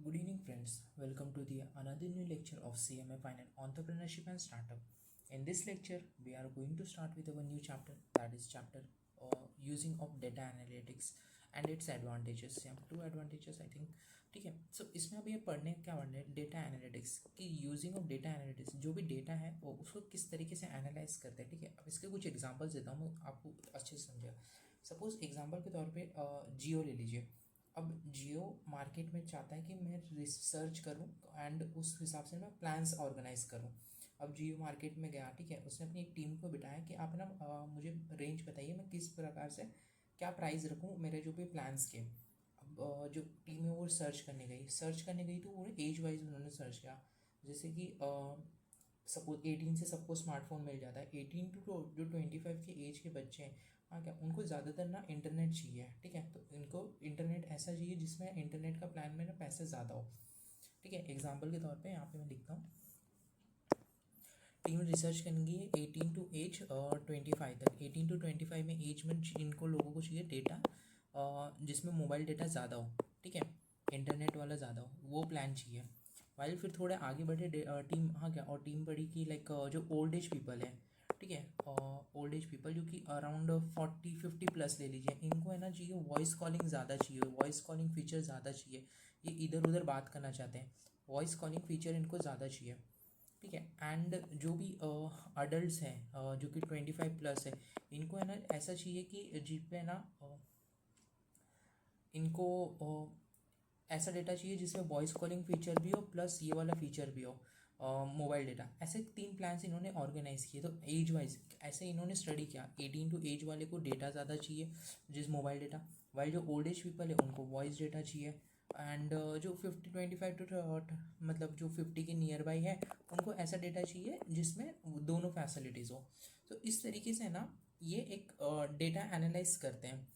Good evening, friends. Welcome to the another new lecture of CMA Finance Entrepreneurship and Startup. In this lecture, we are going to start with our new chapter, that is chapter using of data analytics and its advantages. यहाँ पे 2 advantages I think. ठीक है. So इसमें अभी ये पढ़ने क्या पढ़ने डेटा एनालिटिक्स कि यूजिंग ऑफ डेटा एनालिटिक्स जो भी डेटा है वो उसको किस तरीके से एनालाइज करते हैं. ठीक है. अब इसके कुछ एग्जांपल्स देता हूँ आपको अच्छे से समझेगा. सपोज एग्जांपल के तौर पे जियो ले लीजिए. अब जियो मार्केट में चाहता है कि मैं रिसर्च करूं एंड उस हिसाब से मैं प्लान्स ऑर्गेनाइज करूं. अब जियो मार्केट में गया. ठीक है. उसने अपनी एक टीम को बिठाया कि आप ना मुझे रेंज बताइए मैं किस प्रकार से क्या प्राइस रखूं मेरे जो भी प्लान्स के. अब जो टीम है वो सर्च करने गई तो वो एज वाइज उन्होंने सर्च किया. जैसे कि सपोज 18 से सबको स्मार्टफोन मिल जाता है. 18 टू जो 25 के एज के बच्चे हैं, हाँ क्या उनको ज़्यादातर ना इंटरनेट चाहिए. ठीक है. तो इनको इंटरनेट ऐसा चाहिए जिसमें इंटरनेट का प्लान में ना पैसे ज़्यादा हो. ठीक है. एग्जांपल के तौर पे यहाँ पे मैं लिखता हूँ. टीम रिसर्च करेंगी 18 टू एज 25 तक. 18 टू 25 में एज में इनको लोगों को चाहिए डेटा जिसमें मोबाइल डेटा ज़्यादा हो. ठीक है. इंटरनेट वाला ज़्यादा हो वो प्लान चाहिए. वाइल फिर थोड़े आगे बढ़े टीम, हाँ क्या, और टीम बढ़ी कि लाइक जो ओल्ड एज पीपल है. ठीक है. ओल्ड एज पीपल जो कि अराउंड 40-50 प्लस ले लीजिए, इनको है ना चाहिए वॉइस कॉलिंग ज़्यादा चाहिए. वॉइस कॉलिंग फीचर ज़्यादा चाहिए. ये इधर उधर बात करना चाहते हैं. वॉइस कॉलिंग फीचर इनको ज़्यादा चाहिए. ठीक है. एंड जो भी अडल्ट हैं जो कि 25 प्लस है, इनको है ना ऐसा चाहिए कि जिन पे ना इनको ऐसा डेटा चाहिए जिसमें वॉइस कॉलिंग फीचर भी हो प्लस ये वाला फीचर भी हो मोबाइल डेटा. ऐसे 3 प्लान्स इन्होंने ऑर्गेनाइज किए. तो एज वाइज ऐसे इन्होंने स्टडी किया. 18 टू एज वाले को डेटा ज़्यादा चाहिए जिस मोबाइल डेटा, वाइल जो ओल्ड एज पीपल है उनको वॉइस डेटा चाहिए. एंड जो 25 टू मतलब जो 50 के नियर बाई है उनको ऐसा डेटा चाहिए जिसमें दोनों फैसिलिटीज़ हो. तो इस तरीके से ना ये एक डेटा एनालाइज करते हैं.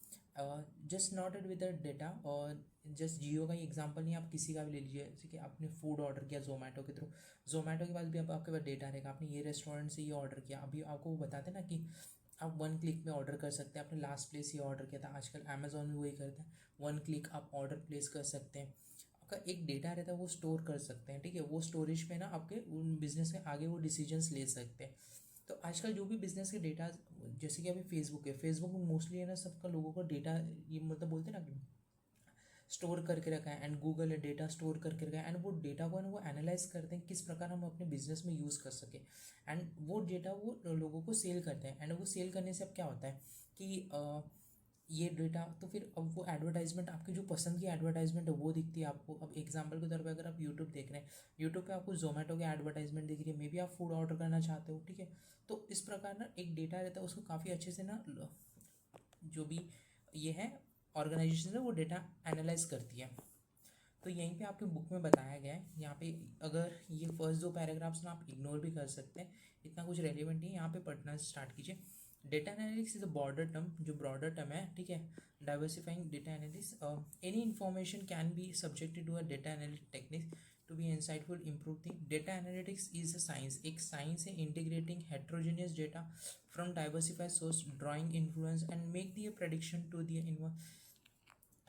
Just not with the data. और जस्ट जियो का ही एग्जांपल नहीं, आप किसी का भी ले लीजिए. जैसे कि आपने फूड ऑर्डर किया जोमेटो के थ्रू. जोमेटो के पास भी अब आपके पास डेटा रहेगा. आपने ये रेस्टोरेंट से ये ऑर्डर किया, अभी आपको वो बताते हैं ना कि आप 1 क्लिक में ऑर्डर कर सकते हैं. आपने लास्ट प्लेस ये ऑर्डर किया था. आजकल अमेजोन भी वही करता है. 1 क्लिक आप ऑर्डर प्लेस कर सकते हैं. आपका एक डेटा रहता है वो स्टोर कर सकते हैं. ठीक है. वो स्टोरेज पे ना आपके बिजनेस में आगे वो डिसीजंस ले सकते हैं. तो आजकल जो भी बिजनेस के डेटा, जैसे कि अभी फेसबुक है, फेसबुक में मोस्टली है ना सबका लोगों का डेटा ये मतलब बोलते हैं ना कि स्टोर करके रखा है. एंड गूगल है डेटा स्टोर करके रखा है. एंड वो डेटा को ना वो एनालाइज करते हैं किस प्रकार हम अपने बिजनेस में यूज़ कर सकें. एंड वो डेटा वो लोगों को सेल करते हैं. एंड वो सेल करने से अब क्या होता है कि ये डेटा तो फिर अब वो एडवर्टाइजमेंट आपकी जो पसंद की एडवर्टाइजमेंट है वो दिखती है आपको. अब एग्जांपल के तौर पे अगर आप यूट्यूब देख रहे हैं, यूट्यूब पे आपको जोमेटो की एडवर्टाइजमेंट दिख रही है, मे बी आप फूड ऑर्डर करना चाहते हो. ठीक है. तो इस प्रकार ना एक डेटा रहता है उसको काफ़ी अच्छे से ना जो भी ये है ऑर्गेनाइजेशन है वो डेटा एनालाइज करती है. तो यहीं पे आपके बुक में बताया गया है. यहाँ पे अगर ये फर्स्ट 2 पैराग्राफ्स ना आप इग्नोर भी कर सकते हैं, इतना कुछ रेलिवेंट नहीं है. यहाँ पे पढ़ना स्टार्ट कीजिए. Data analytics is a broader term, जो ब्रॉडर टर्म है. ठीक है. Diversifying data analytics, any information can be subjected to a data analytic technique to be insightful improve thing. Data analytics is a science, एक science है integrating heterogeneous data from diversified source, drawing influence and make the prediction to the.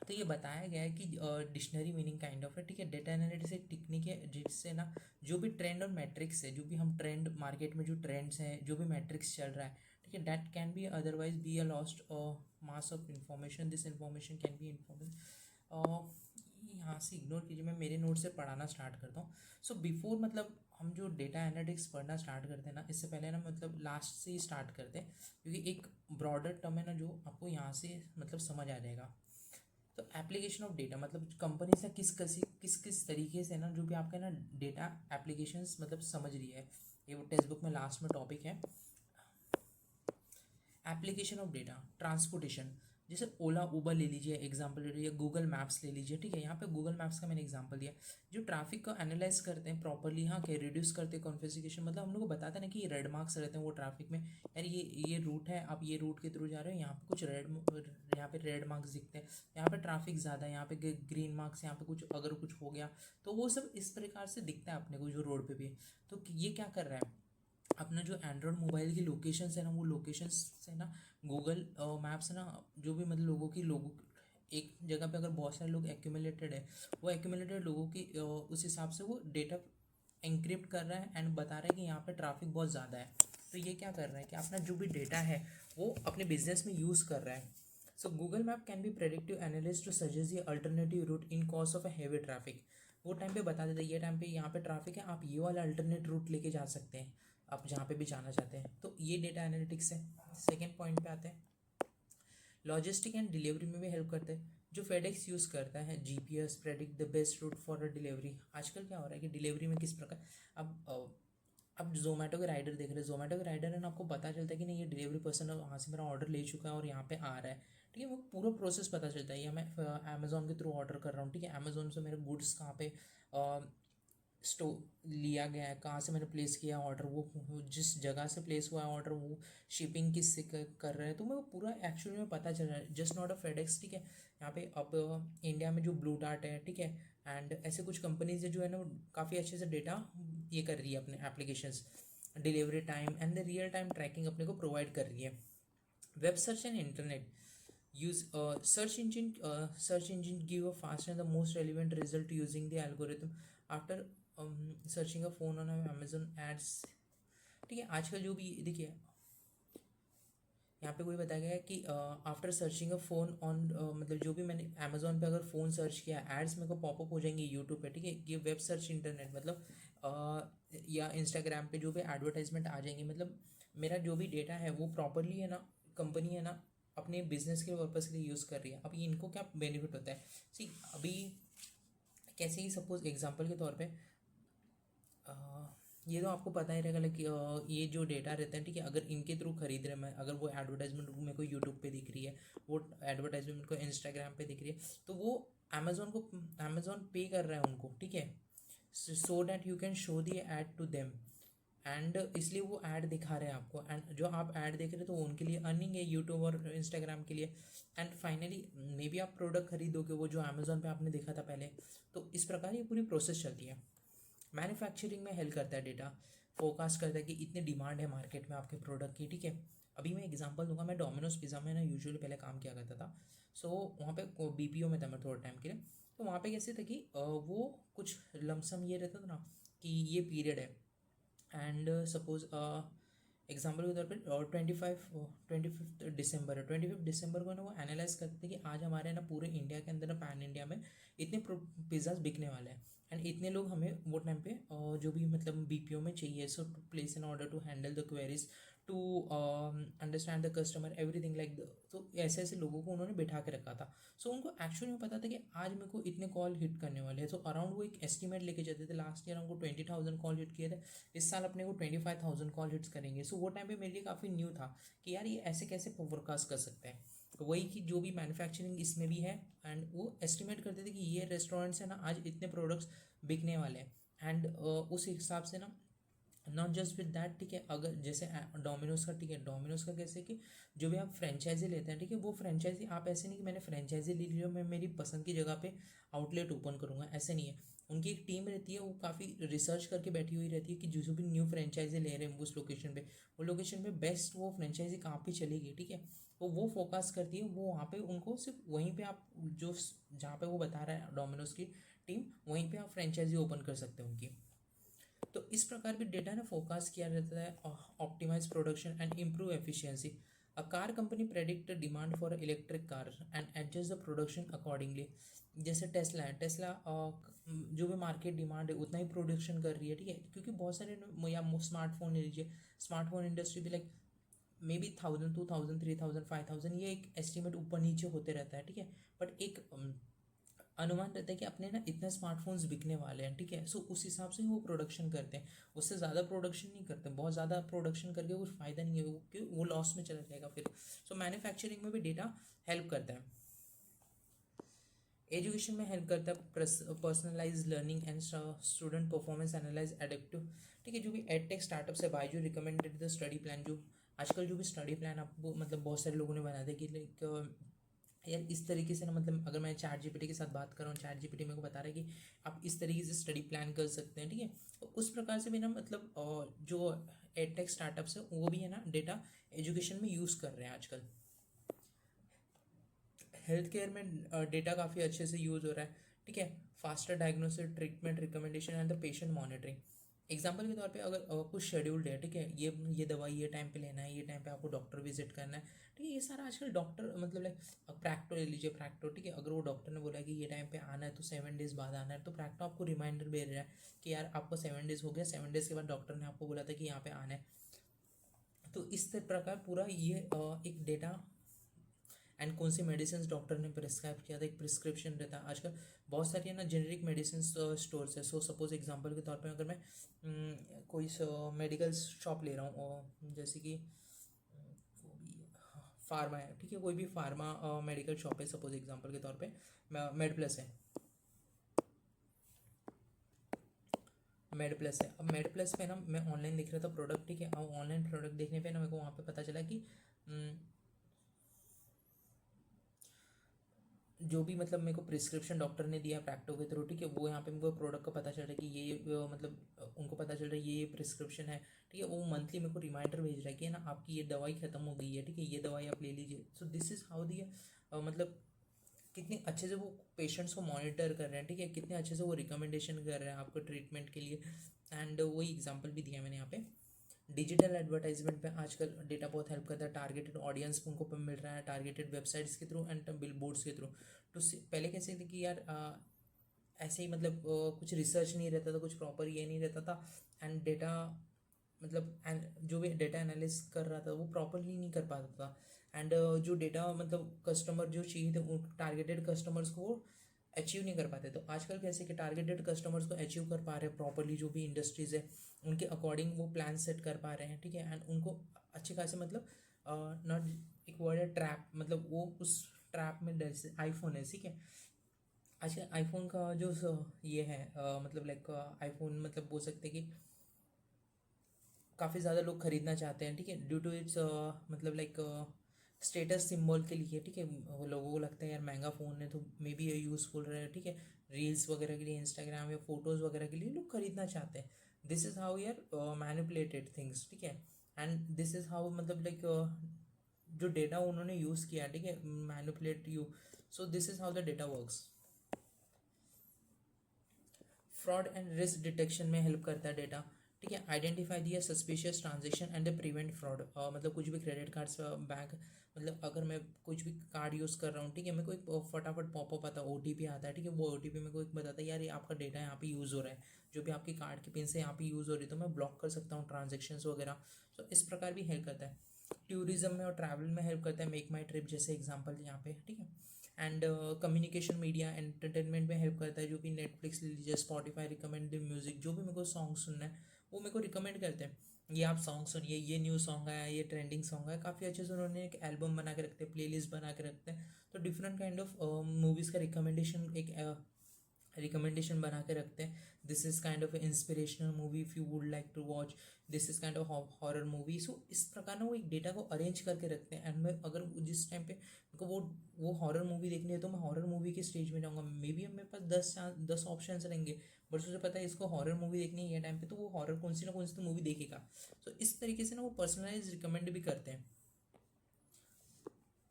तो ये बताया गया है कि dictionary meaning kind of है. ठीक है. डेटा एनालिटिक्स एक टेक्निक है जिससे ना जो भी ट्रेंड और मैट्रिक्स है, जो भी हम ट्रेंड मार्केट में जो ट्रेंड्स हैं, जो भी मैट्रिक्स चल रहा है, ठीक है, that can B otherwise be a lost mass of information. This information can B information. यहाँ से इग्नोर कीजिए, मैं मेरे नोट से पढ़ाना स्टार्ट करता हूँ. सो बिफोर मतलब हम जो डेटा एनालिटिक्स पढ़ना स्टार्ट करते हैं ना, इससे पहले ना मतलब लास्ट से ही स्टार्ट करते हैं क्योंकि एक ब्रॉडर टर्म है ना जो आपको यहाँ से मतलब समझ आ जाएगा. तो एप्लीकेशन ऑफ डेटा मतलब कंपनी से किस किस तरीके से ना जो भी आपका ना डेटा एप्लीकेशंस मतलब समझ रही है. ये वो टेक्स्ट बुक में लास्ट में टॉपिक है. एप्लीकेशन ऑफ डेटा ट्रांसपोर्टेशन, जैसे ओला उबर ले लीजिए एग्जांपल ले लीजिए, गूगल मैप्स ले लीजिए. ठीक है. यहाँ पे गूगल मैप्स का मैंने एग्जांपल दिया. जो ट्रैफिक को एनालाइज करते हैं प्रॉपरली, हाँ क्या रिड्यूस करते हैं कॉन्फिगरेशन, मतलब हम लोग को बताते हैं ना कि रेड मार्क्स रहते हैं वो ट्रैफिक में. यार ये रूट है, आप ये रूट के थ्रू जा रहे हो, यहाँ पे कुछ यहाँ पे रेड मार्क्स दिखते हैं, यहाँ पे ट्रैफिक ज़्यादा है, यहाँ पे ग्रीन मार्क्स, यहाँ पे कुछ अगर कुछ हो गया तो वो सब इस प्रकार से दिखता है अपने को जो रोड पे भी. तो ये क्या कर रहा है अपना जो एंड्रॉयड मोबाइल की लोकेशंस है ना, वो लोकेशंस से ना गूगल मैप्स ना जो भी मतलब लोगों की लोगों एक जगह पे अगर बहुत सारे लोग एक्यूमुलेटेड है, वो एक्यूमुलेटेड लोगों की उस हिसाब से वो डेटा एनक्रिप्ट कर रहा है एंड बता रहा है कि यहाँ पे ट्रैफिक बहुत ज़्यादा है। तो ये क्या कर रहा है कि अपना जो भी डेटा है वो अपने बिजनेस में यूज़ कर रहा है। So Google map can be predictive analyst to suggest ये alternative route in cause of a heavy traffic. वो टाइम पे बता देता है ये टाइम पे यहाँ पे ट्रैफिक है, आप ये वाला अल्टरनेट रूट लेके जा सकते हैं, आप जहाँ पे भी जाना चाहते हैं। तो ये डेटा एनालिटिक्स है। सेकेंड पॉइंट पे आते हैं, लॉजिस्टिक एंड डिलीवरी में भी हेल्प करते हैं। जो फेडेक्स यूज़ करता है GPS predict the best route for a delivery. आजकल क्या हो रहा है कि डिलीवरी में किस प्रकार, अब जोमेटो के राइडर देख रहे हैं, जोमेटो के राइडर है ना, आपको पता चलता है कि नहीं ये डिलीवरी पर्सन वहाँ से मेरा ऑर्डर ले चुका है और यहाँ पे आ रहा है, ठीक है, वो पूरा प्रोसेस पता चलता है। या मैं अमेजोन के थ्रू ऑर्डर कर रहा हूँ, ठीक है, अमेजोन से मेरे गुड्स कहाँ पे स्टो लिया गया है, कहाँ से मैंने प्लेस किया ऑर्डर, वो जिस जगह से प्लेस हुआ है ऑर्डर, वो शिपिंग किस से कर रहे हैं, तो मैं वो पूरा एक्चुअली में पता चल रहा है। जस्ट नॉट अ फेडेक्स, ठीक है, यहाँ पे अब इंडिया में जो ब्लू डार्ट है, ठीक है, एंड ऐसे कुछ कंपनीज है जो है ना काफ़ी अच्छे से डेटा ये कर रही है अपने applications, delivery time and the real time tracking अपने को प्रोवाइड कर रही है। Web search and internet use search engine give a fast and the most relevant result using the algorithm after searching a phone on Amazon ads, ठीक है। आजकल जो भी देखिए यहाँ पे कोई बताया गया है कि after searching a phone on, मतलब जो भी मैंने अमेजोन पे अगर फ़ोन सर्च किया एड्स मेरे को पॉपअप हो जाएंगे यूट्यूब पे, ठीक है। ये वेब सर्च इंटरनेट मतलब या इंस्टाग्राम पे जो भी एडवर्टाइजमेंट आ जाएंगे, मतलब मेरा जो भी डेटा है वो प्रॉपरली है ना, कंपनी है ना अपने बिजनेस के पर्पज़ के लिए यूज़ कर रही है। अभी इनको क्या बेनिफिट होता है, सी अभी कैसे ही सपोज एग्जांपल के तौर पे ये तो आपको पता ही रहेगा लाइक ये जो डेटा रहता है, ठीक है, अगर इनके थ्रू खरीद रहे मैं, अगर वो एडवर्टाइजमेंट मेरे को यूट्यूब पे दिख रही है, वो एडवर्टाइजमेंट को इंस्टाग्राम पे दिख रही है, तो वो अमेजोन पे कर रहा है उनको, ठीक है, so that you can show the ad to them, and इसलिए वो ऐड दिखा रहे हैं आपको, एंड जो आप ऐड देख रहे हैं तो वो उनके लिए अर्निंग है यूट्यूब और इंस्टाग्राम के लिए। एंड फाइनली मे बी आप प्रोडक्ट खरीदोगे वो जो अमेजोन पे आपने देखा था पहले। तो इस प्रकार ये पूरी प्रोसेस चलती है। मैन्युफैक्चरिंग में हेल्प करता है डेटा, फोरकास्ट करता है कि इतनी डिमांड है मार्केट में आपके प्रोडक्ट की, ठीक है। अभी मैं एग्जांपल दूंगा, मैं डोमिनोज पिज़्ज़ा में ना यूजुअली पहले काम किया करता था। सो वहाँ पे बीपीओ में था मैं थोड़ा टाइम के लिए। तो वहाँ पे कैसे था कि वो कुछ लमसम ये रहता था ना कि ये पीरियड है, एंड सपोज एग्जाम्पल के तौर पर 25 डिसंबर को ना वो एनालाइज करते थे कि आज हमारे ना पूरे इंडिया के अंदर ना पैन इंडिया में इतने पिज़्ज़ाज बिकने वाले हैं, एंड इतने लोग हमें वो टाइम पे जो भी मतलब बीपीओ में चाहिए, so to place an order, to handle the queries, to understand the customer everything like the, तो ऐसे ऐसे लोगों को उन्होंने बिठा के रखा था। सो उनको एक्चुअली में पता था कि आज मेरे को इतने कॉल हिट करने वाले हैं, तो अराउंड वो एक एस्टिमेट लेके जाते थे। लास्ट ईयर हमको 20,000 कॉल हिट किए थे, इस साल अपने को 25,000 कॉल हिट्स करेंगे। सो वो टाइम पे मेरे लिए काफ़ी न्यू था कि यार ये ऐसे कैसे फोरकास्ट कर सकते हैं। तो वही कि जो भी मैन्युफैक्चरिंग इसमें भी है, एंड वो एस्टिमेट करते थे कि ये रेस्टोरेंट्स है ना आज इतने प्रोडक्ट्स बिकने वाले हैं, एंड उस हिसाब से ना नॉट जस्ट विद दैट, ठीक है, अगर जैसे डोमिनोज का, ठीक है, डोमिनोज का कैसे कि जो भी आप फ्रेंचाइजी लेते हैं, ठीक है, वो फ्रेंचाइजी आप ऐसे नहीं कि मैंने फ्रेंचाइजी ले लिया मैं मेरी पसंद की जगह पे आउटलेट ओपन करूँगा, ऐसे नहीं है। उनकी एक टीम रहती है, वो काफ़ी रिसर्च करके बैठी हुई रहती है कि जो भी न्यू फ्रेंचाइजी ले रहे हैं उस लोकेशन पे, वो लोकेशन पे बेस्ट वो फ्रेंचाइजी कहाँ पे चलेगी, ठीक है, तो वो फोकस करती है, वो वहाँ पे उनको सिर्फ वहीं पे आप जो जहाँ पे वो बता रहा है डोमिनोज की टीम, वहीं पे आप फ्रेंचाइजी ओपन कर सकते हैं उनकी। तो इस प्रकार भी डेटा ना फोकस किया जाता है, optimise production and improve efficiency. A car company predict demand for electric car and adjust the production accordingly. जैसे टेस्ला है, टेस्ला जो भी मार्केट डिमांड है उतना ही प्रोडक्शन कर रही है, ठीक है, क्योंकि बहुत सारे या स्मार्टफोन ले लीजिए, स्मार्टफोन इंडस्ट्री भी लाइक मे बी 1,000 2,000 3,000 5,000 ये एक एस्टिमेट ऊपर नीचे होते रहता है, ठीक है, बट एक अनुमान रहता है कि अपने ना इतने स्मार्टफोन्स बिकने वाले हैं, ठीक है। सो उस हिसाब से ही वो प्रोडक्शन करते हैं, उससे ज़्यादा प्रोडक्शन नहीं करते, बहुत ज़्यादा प्रोडक्शन करके कुछ फ़ायदा नहीं है, वो कि वो लॉस में चला जाएगा फिर। सो मैन्युफैक्चरिंग में भी डेटा हेल्प करता है। एजुकेशन में हेल्प करता है, personalise learning and student performance analyse adaptive, ठीक है, जो भी एडटेक स्टार्टअप्स है, Byju recommended the study plan, जो आजकल जो भी स्टडी प्लान आपको मतलब बहुत सारे लोगों ने बना दिया कि लाइक यार इस तरीके से ना, मतलब अगर मैं चैट जीपीटी के साथ बात कर रहा हूँ, चैट जीपीटी मेरे को बता रहा है कि आप इस तरीके से स्टडी प्लान कर सकते हैं, ठीक है, तो उस प्रकार से भी ना मतलब जो एडटेक स्टार्टअप्स है वो भी है ना डेटा एजुकेशन में यूज़ कर रहे हैं आजकल। हेल्थ केयर में डेटा काफ़ी अच्छे से यूज़ हो रहा है, ठीक है। Faster diagnosis, treatment recommendation and the patient monitoring. Example के तौर पे अगर कुछ शेड्यूल्ड है, ठीक है, ये दवाई ये टाइम पे लेना है, ये टाइम पे आपको डॉक्टर विजिट करना है, ठीक है, ये सारा आजकल डॉक्टर मतलब लाइक प्रैक्टो ले लीजिए, प्रैक्टो, ठीक है, अगर वो डॉक्टर ने बोला कि ये टाइम पे आना है तो 7 डेज बाद आना है, तो प्रैक्टो आपको रिमाइंडर भेज रहा है कि यार आपको 7 डेज हो गया, 7 डेज के बाद डॉक्टर ने आपको बोला था कि यहाँ पे आना है। तो इस प्रकार पूरा ये एक डेटा एंड कौन सी मेडिसिन डॉक्टर ने प्रिस्क्राइब किया था, एक प्रिस्क्रिप्शन रहता है। आजकल बहुत सारी है ना जेनेरिक मेडिसिन स्टोर्स है। सो सपोज एग्जांपल के तौर पे अगर मैं कोई मेडिकल शॉप ले रहा हूँ, जैसे कि फार्मा है, ठीक है, कोई भी फार्मा मेडिकल शॉप है, सपोज एग्जांपल के तौर पे मेड प्लस है, मेड प्लस है। अब मेड प्लस पे ना मैं ऑनलाइन देख रहा था प्रोडक्ट, ठीक है, अब ऑनलाइन प्रोडक्ट देखने पे ना मेरे को वहाँ पे पता चला कि जो भी मतलब मेरे को प्रिस्क्रिप्शन डॉक्टर ने दिया प्रैक्टो के थ्रू, ठीक है, वो यहाँ पे मेरे को प्रोडक्ट का पता चल रहा है कि ये मतलब उनको पता चल रहा है ये प्रिस्क्रिप्शन है, ठीक है, वो मंथली मेरे को रिमाइंडर भेज रहा है कि ना आपकी ये दवाई खत्म हो गई है, ठीक है, ये दवाई आप ले लीजिए। So this is how the मतलब कितने अच्छे से वो पेशेंट्स को मॉनिटर कर रहे हैं, ठीक है, कितने अच्छे से वो रिकमेंडेशन कर रहे हैं आपको ट्रीटमेंट के लिए। एंड वही एग्जाम्पल भी दिया मैंने यहाँ पे। डिजिटल एडवर्टाइजमेंट पे आजकल डेटा बहुत हेल्प करता है, टारगेटेड ऑडियंस उनको पे मिल रहा है, टारगेटेड वेबसाइट्स के थ्रू एंड बिल बोर्ड्स के थ्रू। तो पहले कैसे थे कि यार ऐसे ही मतलब कुछ रिसर्च नहीं रहता था, कुछ प्रॉपर ये नहीं रहता था, एंड डेटा मतलब जो भी डेटा एनालिस कर रहा था वो प्रॉपरली नहीं कर पाता था, एंड जो डेटा मतलब कस्टमर जो चाहिए थे वो टारगेटेड कस्टमर्स को वो अचीव नहीं कर पाते। तो आजकल कैसे कि टारगेटेड कस्टमर्स को अचीव कर पा रहे हैं प्रॉपरली, जो भी इंडस्ट्रीज़ है उनके अकॉर्डिंग वो प्लान सेट कर पा रहे हैं, ठीक है, एंड उनको अच्छे खासे मतलब नॉट एक वर्ड है ट्रैप, मतलब वो उस ट्रैप में जैसे आईफोन है, ठीक है, आजकल आईफोन का जो ये है मतलब लाइक आईफोन मतलब बोल सकते हैं कि काफ़ी ज़्यादा लोग खरीदना चाहते हैं, ठीक है, ड्यू टू इट्स मतलब लाइक स्टेटस सिंबल के लिए, ठीक है, वो लोगों को लगता है यार महंगा फ़ोन है तो मे बी ये यूज़फुल रहे, ठीक है, रील्स वगैरह के लिए, इंस्टाग्राम या फोटोज़ वगैरह के लिए लोग खरीदना चाहते हैं। दिस इज़ हाउ यार मैनिपुलेटेड थिंग्स, ठीक है, एंड दिस इज़ हाउ मतलब लाइक जो डेटा उन्होंने यूज़ किया, ठीक है, manipulate you. So this is how the data works. Fraud and risk detection में हेल्प करता है डेटा, ठीक है, आइडेंटिफाई दिया suspicious transaction and prevent fraud. मतलब कुछ भी क्रेडिट कार्ड्स बैंक मतलब अगर मैं कुछ भी कार्ड यूज़ कर रहा हूँ, ठीक है, मेरे को एक फटाफट पॉपअप आता है, OTP आता है, ठीक है, वो OTP मेरे को एक बताता है यार ये आपका डेटा यहाँ पे यूज़ हो रहा है, जो भी आपकी कार्ड की पिन से यहाँ पे यूज़ हो रही है, तो मैं ब्लॉक कर सकता हूँ ट्रांजेक्शन्स वगैरह। तो इस प्रकार भी हेल्प करता है। टूरिज्म में और ट्रैवल में हेल्प करता है, मेक माई ट्रिप जैसे एग्जाम्पल यहाँ पे, ठीक है, एंड कम्युनिकेशन मीडिया एंटरटेनमेंट में हेल्प करता है, जो कि नेटफ्लिक्स ले लीजिए, स्पॉटिफाई रिकमेंड म्यूजिक, जो भी मेरे को सॉन्ग सुनना है वो मेरे को रिकमेंड करते हैं, ये आप सॉन्ग सुनिए, ये न्यू सॉन्ग आया, ये ट्रेंडिंग सॉन्ग है, काफ़ी अच्छे से उन्होंने एक एल्बम बना के रखते हैं, प्ले लिस्ट बना के रखते हैं। तो डिफरेंट काइंड ऑफ मूवीज़ का रिकमेंडेशन बना के रखते हैं। This is kind of inspirational movie if you would like to watch, this is kind of horror movie. So इस प्रकार ना वो एक डेटा को अरेंज करके रखते हैं, एंड मैं अगर जिस टाइम पे मेरे को वो हॉरर मूवी देखनी है तो मैं हॉरर मूवी के स्टेज में जाऊँगा, मे बी मेरे पास 10 ऑप्शन रहेंगे, बट उसे पता है इसको हॉरर मूवी देखनी है ये टाइम पे, तो वो हॉरर कौन सी ना कौन सी तो मूवी देखेगा। तो इस तरीके से ना वो पर्सनलाइज रिकमेंड भी करते हैं।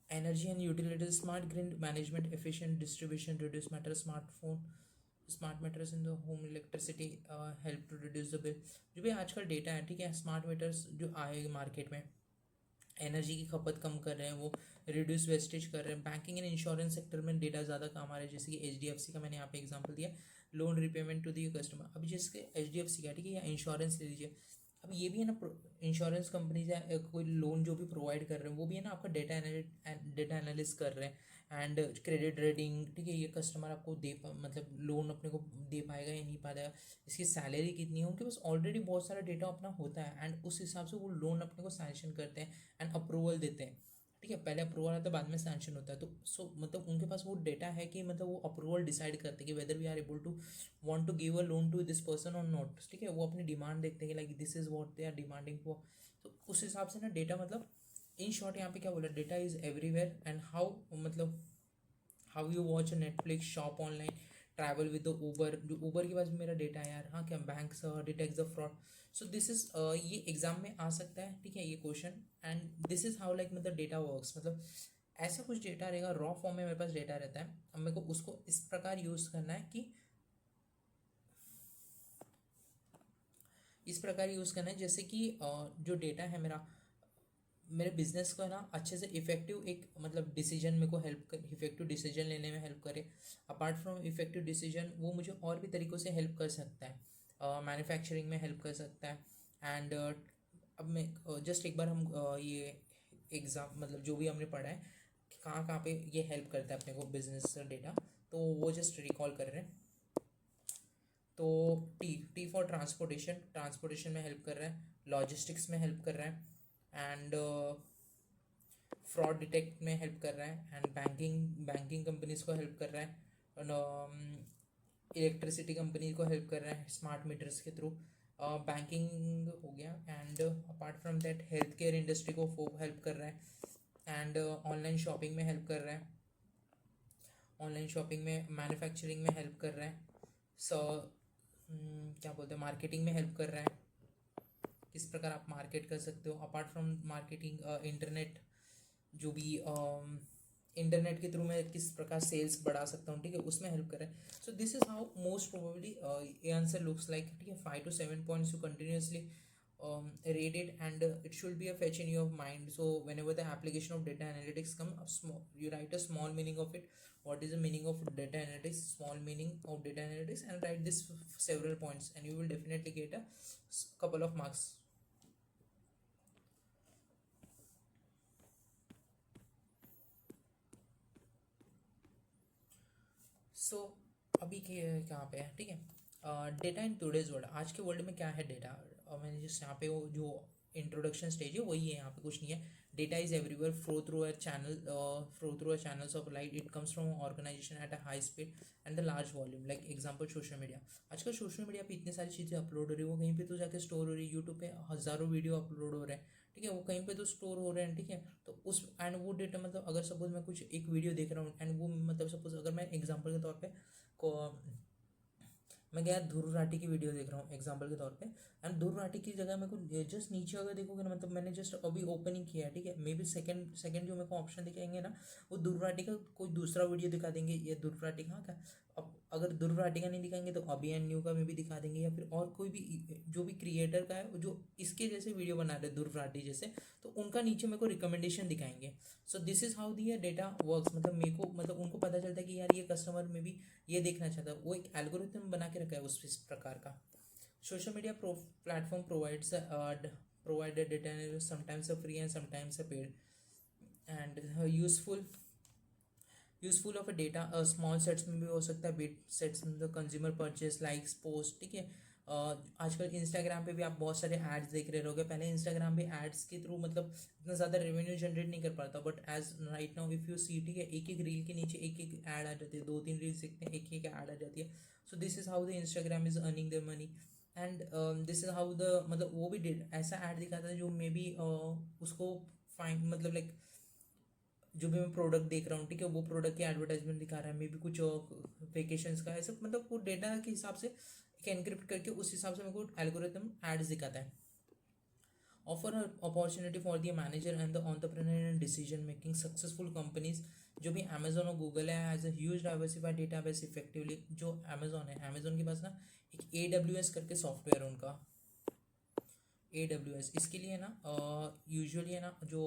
Energy and utility, smart grid management, efficient distribution, reduce matter, smartphone smart meters in the home electricity help to reduce the bill. जो भी आजकल डेटा है, ठीक है, स्मार्ट मीटर्स जो आए मार्केट में एनर्जी की खपत कम कर रहे हैं, वो रिड्यूस वेस्टेज कर रहे हैं। बैंकिंग एंड इंश्योरेंस सेक्टर में डेटा ज़्यादा काम आ रहा है, जैसे कि HDFC का मैंने यहाँ पे एग्जांपल दिया, loan repayment to the customer. अब जिसके HDFC का, ठीक है, या इंश्योरेंस ले लीजिए, अब ये भी है ना इंश्योरेंस कंपनीज है, कोई लोन जो भी प्रोवाइड कर रहे हैं वो भी है ना आपका डेटा एनालिस कर रहे हैं, एंड क्रेडिट रेटिंग, ठीक है, ये कस्टमर आपको मतलब लोन अपने को दे पाएगा या नहीं पाएगा, इसकी सैलरी कितनी है, उनके पास ऑलरेडी बहुत सारा डेटा अपना होता है, एंड उस हिसाब से वो लोन अपने को सैंक्शन करते हैं एंड अप्रूवल देते हैं, ठीक है, पहले अप्रूवल आता है बाद में सैंक्शन होता है। तो सो मतलब उनके पास वो डेटा है कि मतलब वो अप्रूवल डिसाइड करते हैं कि whether we are able to want to give a loan to this person और नॉट, ठीक है, वो अपनी डिमांड देखते हैं कि like this is what they are demanding for. तो उस हिसाब से ना डेटा मतलब इन शॉर्ट यहाँ पे क्या बोला, data is everywhere, and how मतलब how you watch Netflix, shop online, travel with Uber, जो ऊबर के पास भी मेरा डेटा है यार, हाँ क्या bank detect the fraud. So this is ये एग्जाम में आ सकता है, ठीक है, ये question, and this is how like मतलब डेटा वर्क्स, मतलब ऐसा कुछ डेटा रहेगा, रॉ फॉर्म में मेरे पास डेटा रहता है। अब मेरे को उसको इस प्रकार यूज़ करना है कि इस प्रकार यूज़ करना है जैसे कि जो डेटा है मेरा, मेरे बिजनेस को है ना अच्छे से इफेक्टिव एक मतलब डिसीजन मेरे को हेल्प कर, इफेक्टिव डिसीजन लेने में हेल्प करे। अपार्ट फ्रॉम इफेक्टिव डिसीजन वो मुझे और भी तरीक़ों से हेल्प कर सकता है, मैन्युफैक्चरिंग में हेल्प कर सकता है। एंड अब मैं जस्ट एक बार हम ये एग्ज़ाम मतलब जो भी हमने पढ़ा है कि कहाँ कहाँ पे ये हेल्प करता है अपने को बिजनेस डेटा, तो वो जस्ट रिकॉल कर रहे हैं। तो T T for transportation, transportation में हेल्प कर रहा है, लॉजिस्टिक्स में हेल्प कर रहा है, एंड फ्रॉड डिटेक्ट में हेल्प कर रहा है, एंड बैंकिंग कंपनीज को हेल्प कर रहा है, इलेक्ट्रिसिटी कंपनी को हेल्प कर रहा है स्मार्ट मीटर्स के थ्रू, बैंकिंग हो गया। And apart from that health care industry को हेल्प कर रहा है, एंड ऑनलाइन शॉपिंग में हेल्प कर रहा है, ऑनलाइन शॉपिंग में मैन्युफैक्चरिंग में हेल्प कर रहा है, सो क्या बोलते हैं मार्केटिंग में हेल्प कर रहा है, किस प्रकार आप मार्केट कर सकते हो। अपार्ट फ्रॉम मार्केटिंग इंटरनेट, जो भी इंटरनेट के थ्रू मैं किस प्रकार सेल्स बढ़ा सकता हूँ, ठीक है, उसमें हेल्प कर रहा है। सो this is how most probably ये आंसर लुक्स लाइक, ठीक है। 5 to 7 points you continuously rate it, and it should be a fetch in your mind. So whenever the application of data analytics come, you write a small meaning of it. What is the meaning of data analytics? Small meaning of data analytics, and write this several points, and you will definitely get a couple of marks. सो अभी के कहाँ पे है, ठीक है। Data in today's world, आज के world में क्या है डेटा, मैंने जिस यहाँ पे वो जो इंट्रोडक्शन स्टेज है वही है, यहाँ पे कुछ नहीं है। Data is everywhere, flow through a channel, flow through a channels of light, it comes from organisation at a high speed and the large volume. Like example social media, आजकल social media पे इतनी सारी चीज़ें upload हो रही है, वो कहीं पे तो जाके स्टोर हो रही है। यूट्यूब पे हज़ारों वीडियो अपलोड हो रहे हैं, ठीक है, वो कहीं पे तो स्टोर हो रहे हैं, ठीक है। तो उस एंड वो डेटा मतलब अगर सपोज मैं कुछ एक वीडियो देख रहा हूँ, एंड वो मतलब सपोज अगर मैं एग्जांपल के तौर पे को मैं गया ध्रुव राठी की वीडियो देख रहा हूँ एग्जांपल के तौर पे, एंड ध्रुव राठी की जगह मेरे को जस्ट नीचे अगर देखोगे ना, मतलब मैंने जस्ट अभी ओपनिंग किया है, ठीक है, मे बी सेकंड जो मेरे को ऑप्शन दिखाएंगे ना, वो ध्रुव राठी का कोई दूसरा वीडियो दिखा देंगे, ये ध्रुव राठी का। अब अगर ध्रुव राठी का नहीं दिखाएंगे तो अभी एंड न्यू का में भी दिखा देंगे, या फिर और कोई भी जो भी क्रिएटर का है जो इसके जैसे वीडियो बना रहे ध्रुव राठी जैसे, तो उनका नीचे मेरे को रिकमेंडेशन दिखाएंगे। सो this is how the data works, मतलब मेरे को मतलब उनको पता चलता है कि यार ये कस्टमर में भी ये देखना चाहता है, वो एक एल्गोरिथम बना के रखा है उस प्रकार का। Social media platform provides provided data analysis, sometimes a free and sometimes a paid, and useful of a data small sets में भी हो सकता है, बिग सेट्स में, तो कंज्यूमर परचेज लाइक्स पोस्ट, ठीक है। आजकल इंस्टाग्राम पे भी आप बहुत सारे एड्स देख रहे होगे, पहले इंस्टाग्राम भी एड्स के थ्रू मतलब इतना ज़्यादा रेवेन्यू जनरेट नहीं कर पाता, but as right now if you see, ठीक है, एक एक रील के नीचे एक एक ऐड आ जाती है, 2-3 रील्स देखते हैं एक एक ऐड आ जाती है। So this is how the Instagram is earning the money, and this is how the मतलब वो भी ऐसा ऐड दिखाता है जो मे बी उसको फाइन मतलब लाइक जो भी मैं प्रोडक्ट देख रहा हूँ, ठीक है, वो प्रोडक्ट की एडवर्टाइजमेंट दिखा रहा है, मे बी कुछ वेकेशंस का ऐसा, मतलब वो डेटा के हिसाब से एक एनक्रिप्ट करके उस हिसाब से मेरे को एल्गोरिथम एड्स दिखाता है। Offer opportunity for the manager and the entrepreneur and decision making successful companies, जो भी अमेजोन और गूगल है, has a huge diversified database effectively. जो अमेजोन है, अमेजोन के पास ना एक AWS करके सॉफ्टवेयर है उनका, AWS, इसके लिए ना यूजुअली है ना जो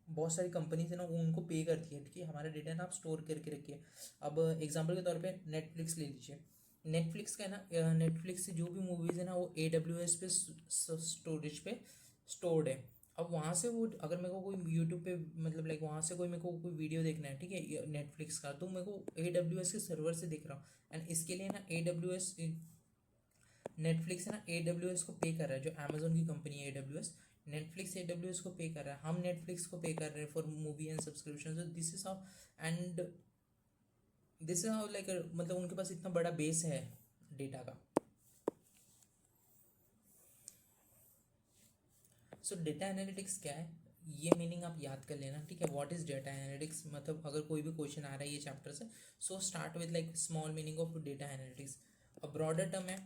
बहुत सारी कंपनीज है ना वो उनको पे करती है, ठीक है, हमारा डेटा ना आप स्टोर करके रखिए। अब एग्जांपल के तौर पे नेटफ्लिक्स ले लीजिए, नेटफ्लिक्स का है ना, नेटफ्लिक्स से जो भी मूवीज़ है ना वो AWS पे स्टोरेज पे स्टोर्ड है। अब वहाँ से वो अगर मेरे को कोई यूट्यूब पे मतलब लाइक वहाँ से कोई मेरे को कोई वीडियो देखना है, ठीक है, नेटफ्लिक्स का, तो मेरे को AWS के सर्वर से देख रहा हूँ, एंड इसके लिए ना AWS नेटफ्लिक्स है ना AWS को पे कर रहा है, जो अमेजोन की कंपनी है AWS, नेटफ्लिक्स AWS को पे कर रहा है, हम नेटफ्लिक्स को पे कर रहे हैं for movie and subscription. So this is how, and this is how like मतलब उनके पास इतना बड़ा बेस है डेटा का। सो डेटा एनालिटिक्स क्या है, ये मीनिंग आप याद कर लेना, ठीक है। व्हाट इज डेटा एनालिटिक्स, मतलब अगर कोई भी क्वेश्चन आ रहा है ये चैप्टर से, so start with like small meaning of data analytics. A broader term है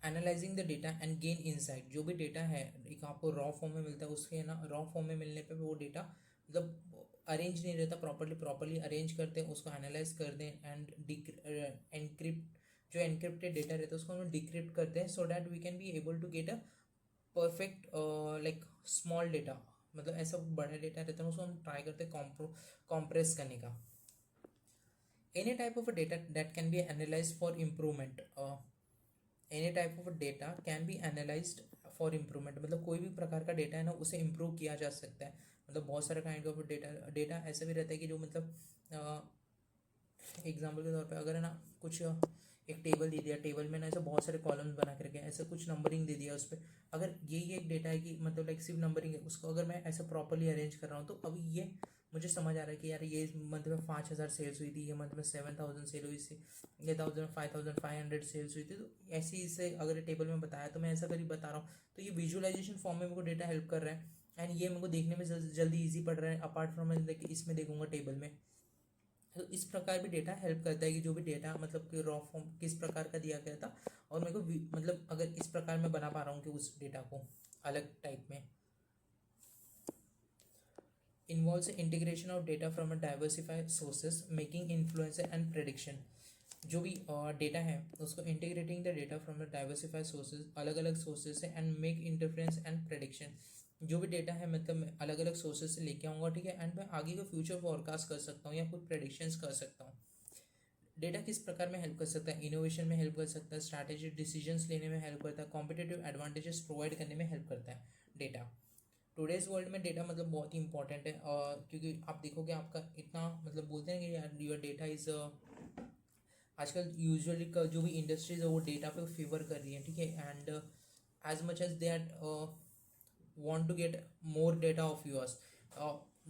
analysing the data and gain insight. जो भी डेटा है एक आपको रॉ फॉर्म में मिलता है, उसके ना रॉ फॉर्म में मिलने पे वो डेटा मतलब अरेंज नहीं रहता प्रॉपरली अरेंज करते हैं, उसको एनालाइज कर दें एंड एनक्रिप्ट, जो एनक्रिप्टेड डेटा रहता है उसको हम डिक्रिप्ट करते हैं, so that we can be able to get a perfect like small data, मतलब ऐसा बड़ा डेटा रहता है उसको हम ट्राई करते हैं कॉम्प्रेस करने का। Any type of data that can B analyse for improvement, any type of data can be analysed for improvement, मतलब कोई भी प्रकार का डेटा है ना उसे इम्प्रूव किया जा सकता है। मतलब बहुत सारे काइंड ऑफ डेटा ऐसा भी रहता है कि जो मतलब एग्जाम्पल के तौर पे अगर है ना कुछ एक टेबल दे दिया, टेबल में ना ऐसे बहुत सारे कॉलम्स बना के रखे हैं, ऐसे कुछ नंबरिंग दे दिया उस पर, अगर यही एक डेटा है कि मतलब लाइक सिर्फ नंबरिंग है, उसको अगर मैं ऐसे प्रॉपरली अरेंज कर रहा हूँ तो अभी ये मुझे समझ आ रहा है कि यार ये मंथ में 5,000 सेल्स हुई थी, ये मंथ में 7,000 सेल हुई थी, ये 5,500 सेल्स हुई थी, तो ऐसे इसे अगर टेबल में बताया तो मैं ऐसा करीब बता रहा हूँ, तो ये विजुअलाइजेशन फॉर्म में मेरे को डेटा हेल्प कर रहा है एंड ये मेरे को देखने में जल्दी ईजी पड़ रहा है, अपार्ट फ्रॉम इसमें देखूंगा टेबल में। तो इस प्रकार भी डेटा हेल्प करता है कि जो भी डेटा मतलब कि रॉ फॉर्म किस प्रकार का दिया गया था और मेरे को मतलब अगर इस प्रकार मैं बना पा रहा हूँ कि उस डेटा को अलग टाइप में। Involves integration of data from a diversified sources making influencer and prediction, जो भी डेटा है उसको integrating the data from the diversified sources, अलग अलग सोर्सेज से and make interference and prediction, जो भी डेटा है मतलब मैं अलग अलग सोर्सेज से लेके आऊँगा, ठीक है, एंड मैं आगे का फ्यूचर फोरकास्ट कर सकता हूँ या कुछ प्रेडिक्शंस कर सकता हूँ। डेटा किस प्रकार में हेल्प कर सकता है, इनोवेशन में हेल्प कर सकता है, स्ट्रैटेजिक डिसीजंस लेने में हेल्प करता है, कॉम्पिटेटिव एडवांटेजेस प्रोवाइड करने में हेल्प करता है डेटा। टुडेज वर्ल्ड में डेटा मतलब बहुत ही इंपॉर्टेंट है, और क्योंकि आप देखोगे आपका इतना मतलब बोलते हैं कि यार योर डेटा इज आजकल यूजुअली का जो भी इंडस्ट्रीज है वो डेटा पे फेवर कर रही है, ठीक है, and as much as they want to get more data of yours,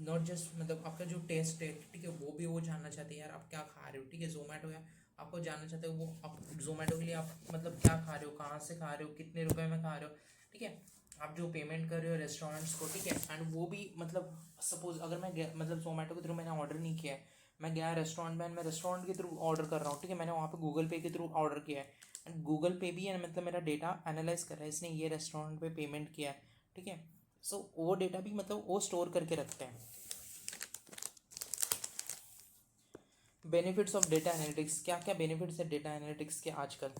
not just मतलब आपका जो टेस्ट है, ठीक है, वो भी वो जानना चाहते हैं यार आप क्या खा रहे हो, ठीक है, जोमेटो है आपको जानना चाहते हो वो आप जोमेटो के लिए आप मतलब क्या खा रहे हो, कहाँ से खा रहे हो, कितने रुपए में खा रहे हो, ठीक है, आप जो पेमेंट कर रहे हो रेस्टोरेंट्स को, ठीक है, एंड वो भी मतलब सपोज अगर मैं मतलब जोमेटो के थ्रू मैंने ऑर्डर नहीं किया है, मैं गया रेस्टोरेंट में, मैं रेस्टोरेंट के थ्रू ऑर्डर कर रहा हूँ, ठीक है, मैंने वहाँ पे गूगल पे के थ्रू ऑर्डर किया है एंड गूगल पे भी है मतलब मेरा डेटा एनालाइज कर रहा है, इसने ये रेस्टोरेंट पे पेमेंट किया है, ठीक है, सो वो डेटा भी मतलब वो स्टोर करके रखते हैं। बेनिफिट्स ऑफ डेटा एनालिटिक्स, क्या क्या बेनिफिट्स है डेटा एनालिटिक्स के आजकल।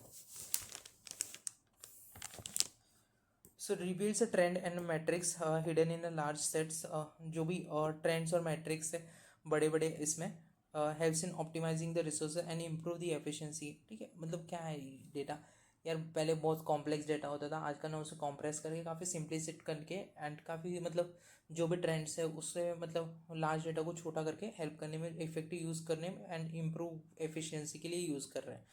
So reveals a trend and matrix hidden in a large sets, जो भी ट्रेंड्स और मैट्रिक्स है बड़े बड़े इसमें helps in optimising the resource and improve the efficiency, ठीक है, मतलब क्या है डेटा, यार पहले बहुत कॉम्प्लेक्स डेटा होता था, आजकल ना उसे कॉम्प्रेस करके काफ़ी सिंप्लिसिट करके एंड काफ़ी मतलब जो भी ट्रेंड्स है उससे मतलब लार्ज डेटा को छोटा करके हेल्प करने में, इफेक्टिव यूज़ करने में एंड इम्प्रूव एफिशिएंसी के लिए यूज़ कर रहे हैं।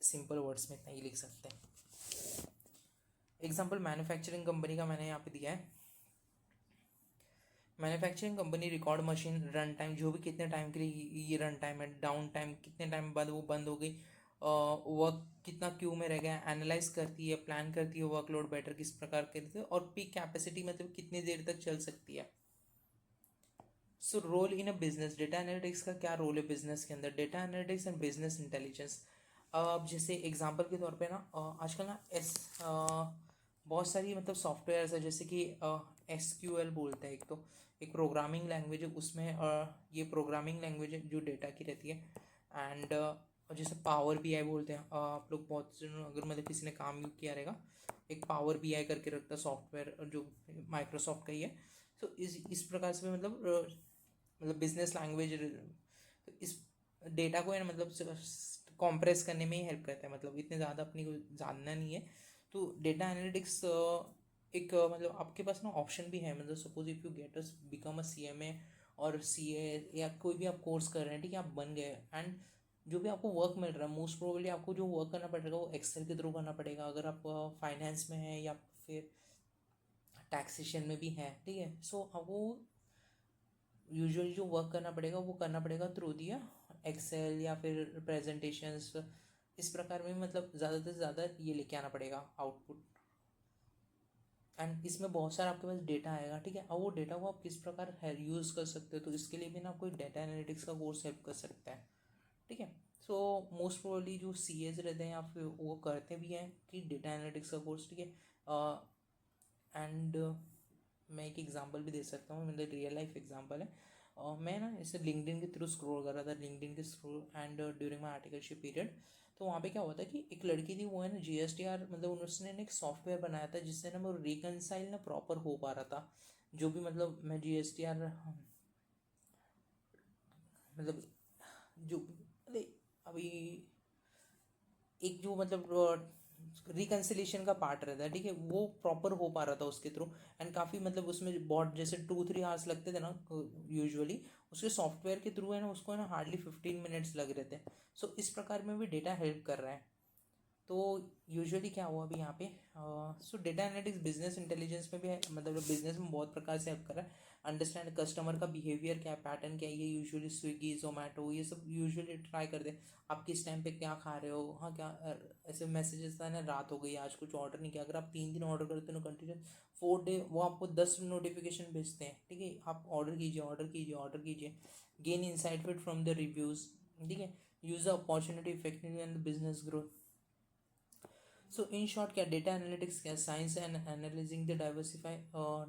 सिंपल वर्ड्स में इतना ही लिख सकते हैं। एग्जाम्पल मैन्युफैक्चरिंग कंपनी का मैंने यहाँ पे दिया है, manufacturing company record machine run time, जो भी कितने टाइम के लिए ये रन टाइम है, डाउन टाइम कितने टाइम बाद वो बंद हो गई, वर्क कितना क्यू में रह गया, एनालाइज करती है, प्लान करती है वर्कलोड बेटर किस प्रकार करती है, और पीक कैपेसिटी मतलब कितनी देर तक चल सकती है। So role in a business, data analytics का क्या रोल है बिजनेस के अंदर, data analytics and business intelligence. अब जैसे एग्जांपल के तौर पे ना आजकल ना बहुत सारी मतलब सॉफ्टवेयर है, जैसे कि SQL बोलते हैं, एक तो एक प्रोग्रामिंग लैंग्वेज है, उसमें ये प्रोग्रामिंग लैंग्वेज जो डेटा की रहती है, एंड जैसे पावर BI बोलते हैं, आप लोग बहुत अगर मतलब किसी ने काम किया रहेगा, एक पावर BI करके रखता है सॉफ्टवेयर जो माइक्रोसॉफ्ट का ही है, तो इस प्रकार से भी मतलब बिजनेस लैंग्वेज, तो इस डेटा को है ना मतलब कॉम्प्रेस करने में ही हेल्प करता है, मतलब इतने ज़्यादा अपनी को जानना नहीं है, तो डेटा एनालिटिक्स एक मतलब आपके पास ना ऑप्शन भी है, मतलब suppose if you get us become a CMA और CA या कोई भी आप कोर्स कर रहे हैं, ठीक है, आप बन गए एंड जो भी आपको वर्क मिल रहा है मोस्ट प्रोबेबली आपको जो वर्क करना पड़ेगा वो एक्सेल के थ्रू करना पड़ेगा, अगर आप फाइनेंस में है या फिर टैक्सेशन में भी है, ठीक है, सो आपको यूजुअली जो वर्क करना पड़ेगा वो करना पड़ेगा थ्रू दिया एक्सेल या फिर प्रेजेंटेशंस, इस प्रकार में मतलब ज़्यादा से ज़्यादा ये लेके आना पड़ेगा आउटपुट, एंड इसमें बहुत सारा आपके पास डेटा आएगा, ठीक है, और वो डेटा को आप किस प्रकार यूज़ कर सकते हो, तो इसके लिए भी ना कोई डेटा एनालिटिक्स का कोर्स हेल्प कर सकता है, ठीक है, सो मोस्ट प्रोबेबली जो CAs रहते हैं या फिर वो करते भी हैं कि डेटा एनालिटिक्स का कोर्स, ठीक है, एंड मैं एक एग्जांपल भी दे सकता हूँ, मतलब रियल लाइफ एग्जांपल है, मैं ना इसे लिंक्डइन के थ्रू स्क्रॉल कर रहा था, लिंक्डइन के through, and during my articleship period. तो वहाँ पे क्या हुआ था कि एक लड़की थी, वो है ना GSTR, मतलब उसने ना एक सॉफ्टवेयर बनाया था जिससे ना वो रिकनसाइल ना प्रॉपर हो पा रहा था। जो भी मतलब मैं GSTR मतलब जो अभी एक जो मतलब रिकन्सिलेशन का पार्ट रहता है, ठीक है, वो प्रॉपर हो पा रहा था उसके थ्रू। एंड काफ़ी मतलब उसमें बहुत जैसे 2-3 आवर्स लगते थे ना यूजुअली, उसके सॉफ्टवेयर के थ्रू है ना उसको है ना हार्डली 15 मिनट्स लग रहे थे। सो इस प्रकार में भी डेटा हेल्प कर रहा है। तो यूजुअली क्या हुआ अभी यहाँ पे, सो डेटा एनालिटिक्स बिजनेस इंटेलिजेंस में भी है, मतलब बिजनेस में बहुत प्रकार से हेल्प कर रहा है। अंडरस्टैंड कस्टमर का बिहेवियर क्या है, पैटर्न क्या है, ये यूजुअली स्विगी जोमेटो ये सब यूजुअली ट्राई कर दे। आप किस टाइम पे क्या खा रहे हो, हाँ क्या ऐसे मैसेजेस था ना, रात हो गई आज कुछ ऑर्डर नहीं किया, अगर आप 3 दिन ऑर्डर करते हो कंटिन्यू 4 डे, वो आपको 10 नोटिफिकेशन भेजते हैं, ठीक है, आप ऑर्डर कीजिए ऑर्डर कीजिए ऑर्डर कीजिए। Gain insight fit from the reviews, ठीक है, use the opportunity effectively and business growth. So in short, क्या data analytics क्या science and analyzing the diversify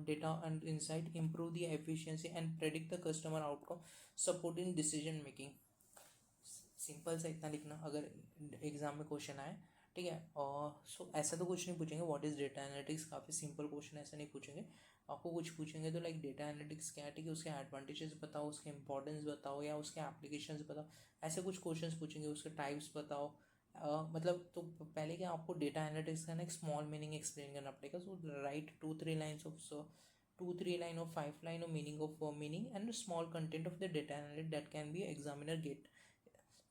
data and insight, improve the efficiency and predict the customer outcome, supporting decision making। Simple सा इतना लिखना अगर exam में question आए, ठीक है। और सो ऐसा तो कुछ नहीं पूछेंगे व्हाट इज़ डेटा एनालिटिक्स, काफ़ी सिंपल क्वेश्चन, ऐसा नहीं पूछेंगे। आपको कुछ पूछेंगे तो लाइक डेटा एनालिटिक्स क्या है, ठीक है, उसके एडवांटेजेस बताओ, उसके इंपॉर्टेंस बताओ, या उसके एप्लीकेशंस बताओ, ऐसे कुछ क्वेश्चंस पूछेंगे। उसके टाइप्स बताओ, मतलब तो पहले क्या आपको डेटा एनालिटिक्स का ना एक स्मॉल मीनिंग एक्सप्लेन करना पड़ेगा। So write 2-3 line of 5 line of meaning and small content of the data analytics that can be examiner get.